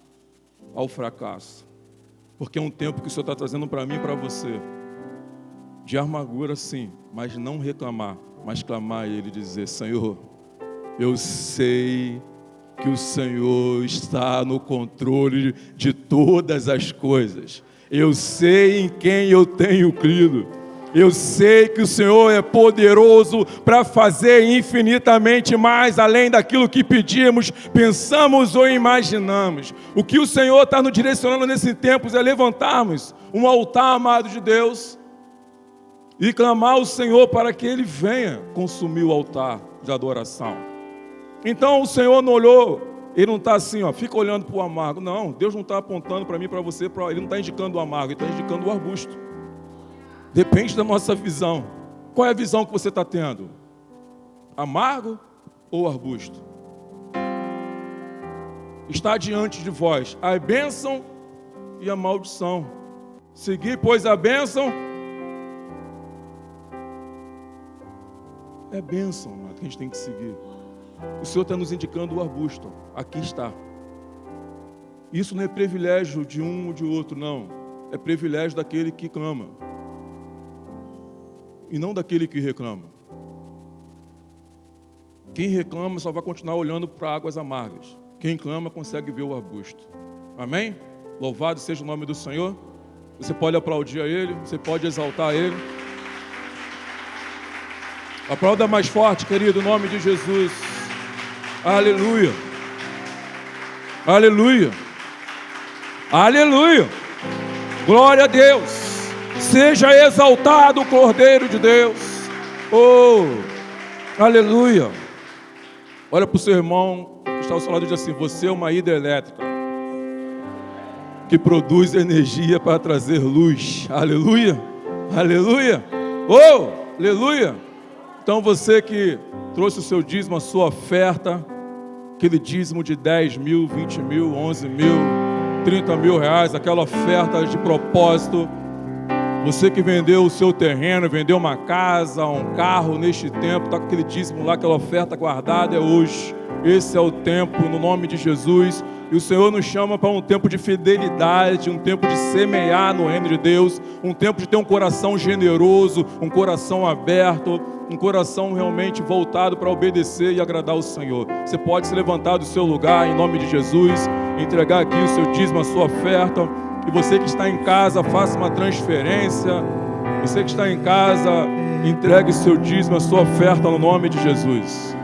ao fracasso. Porque é um tempo que o Senhor está trazendo para mim e para você. De amargura sim, mas não reclamar, mas clamar a Ele e dizer: Senhor, eu sei que o Senhor está no controle de todas as coisas. Eu sei em quem eu tenho crido. Eu sei que o Senhor é poderoso para fazer infinitamente mais além daquilo que pedimos, pensamos ou imaginamos. O que o Senhor está nos direcionando nesse tempo é levantarmos um altar, amado de Deus, e clamar ao Senhor para que Ele venha consumir o altar de adoração. Então o Senhor não olhou, Ele não está assim, ó, fica olhando para o amargo. Não, Deus não está apontando para mim, para você, Ele não está indicando o amargo, Ele está indicando o arbusto. Depende da nossa visão. Qual é a visão que você está tendo? Amargo ou arbusto? Está diante de vós a bênção e a maldição. Seguir, pois, a bênção. É bênção, amado, que a gente tem que seguir. O Senhor está nos indicando o arbusto. Aqui está. Isso não é privilégio de um ou de outro, não. É privilégio daquele que clama. E não daquele que reclama. Quem reclama só vai continuar olhando para águas amargas. Quem clama consegue ver o arbusto. Amém? Louvado seja o nome do Senhor. Você pode aplaudir a Ele, você pode exaltar a Ele. Aplauda mais forte, querido, em nome de Jesus. Aleluia. Aleluia. Aleluia. Glória a Deus. Seja exaltado o Cordeiro de Deus. Oh, aleluia. Olha para o seu irmão que está ao seu lado e diz assim: você é uma hidrelétrica que produz energia para trazer luz. Aleluia. Aleluia. Oh, aleluia. Então você que trouxe o seu dízimo, a sua oferta, aquele dízimo de 10 mil, 20 mil, 11 mil, 30 mil reais, aquela oferta de propósito. Você que vendeu o seu terreno, vendeu uma casa, um carro neste tempo, está com aquele dízimo lá, aquela oferta guardada, é hoje. Esse é o tempo, no nome de Jesus. E o Senhor nos chama para um tempo de fidelidade, um tempo de semear no reino de Deus, um tempo de ter um coração generoso, um coração aberto, um coração realmente voltado para obedecer e agradar o Senhor. Você pode se levantar do seu lugar, em nome de Jesus, entregar aqui o seu dízimo, a sua oferta. E você que está em casa, faça uma transferência. Você que está em casa, entregue seu dízimo, a sua oferta no nome de Jesus.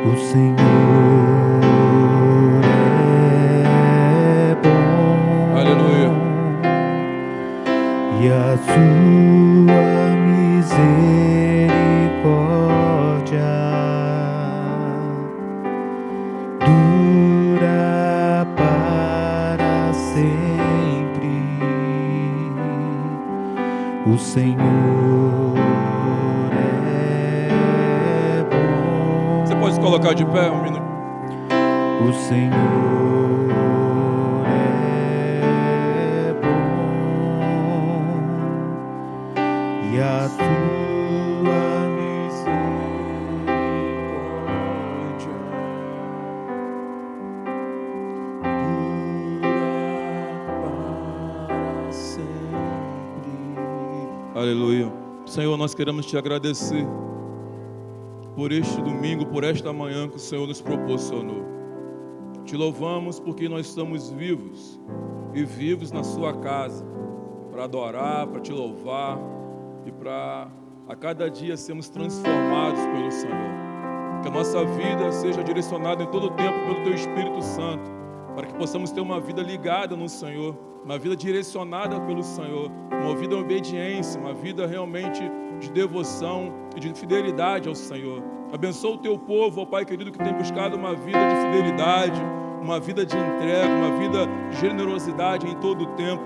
O Senhor é bom. Aleluia. E a sua misericórdia dura para sempre. O Senhor é bom. Você pode se colocar de pé um minuto. O Senhor é bom e a tua Misericórdia dura para sempre. Aleluia. Senhor, nós queremos te agradecer por este domingo, por esta manhã que o Senhor nos proporcionou. Te louvamos porque nós estamos vivos e vivos na sua casa para adorar, para te louvar e para a cada dia sermos transformados pelo Senhor. Que a nossa vida seja direcionada em todo o tempo pelo Teu Espírito Santo, para que possamos ter uma vida ligada no Senhor, uma vida direcionada pelo Senhor, uma vida em obediência, uma vida realmente de devoção e de fidelidade ao Senhor. Abençoa o Teu povo, ó Pai querido, que tem buscado uma vida de fidelidade, uma vida de entrega, uma vida de generosidade em todo o tempo,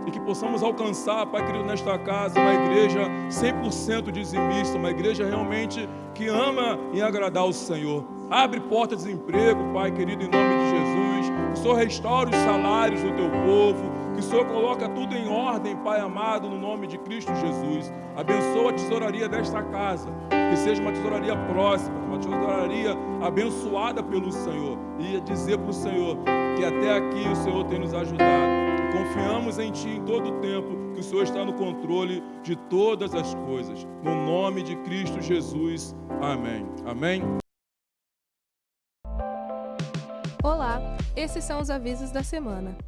e que possamos alcançar, Pai querido, nesta casa, uma igreja 100% dizimista, uma igreja realmente que ama em agradar ao Senhor. Abre portas de emprego, Pai querido, em nome de Jesus. Que o Senhor restaure os salários do Teu povo, que o Senhor coloca tudo em ordem, Pai amado, no nome de Cristo Jesus. Abençoa a tesouraria desta casa, que seja uma tesouraria próxima, uma tesouraria abençoada pelo Senhor. E dizer para o Senhor que até aqui o Senhor tem nos ajudado. Confiamos em Ti em todo o tempo, que o Senhor está no controle de todas as coisas. No nome de Cristo Jesus. Amém. Amém. Olá, esses são os avisos da semana.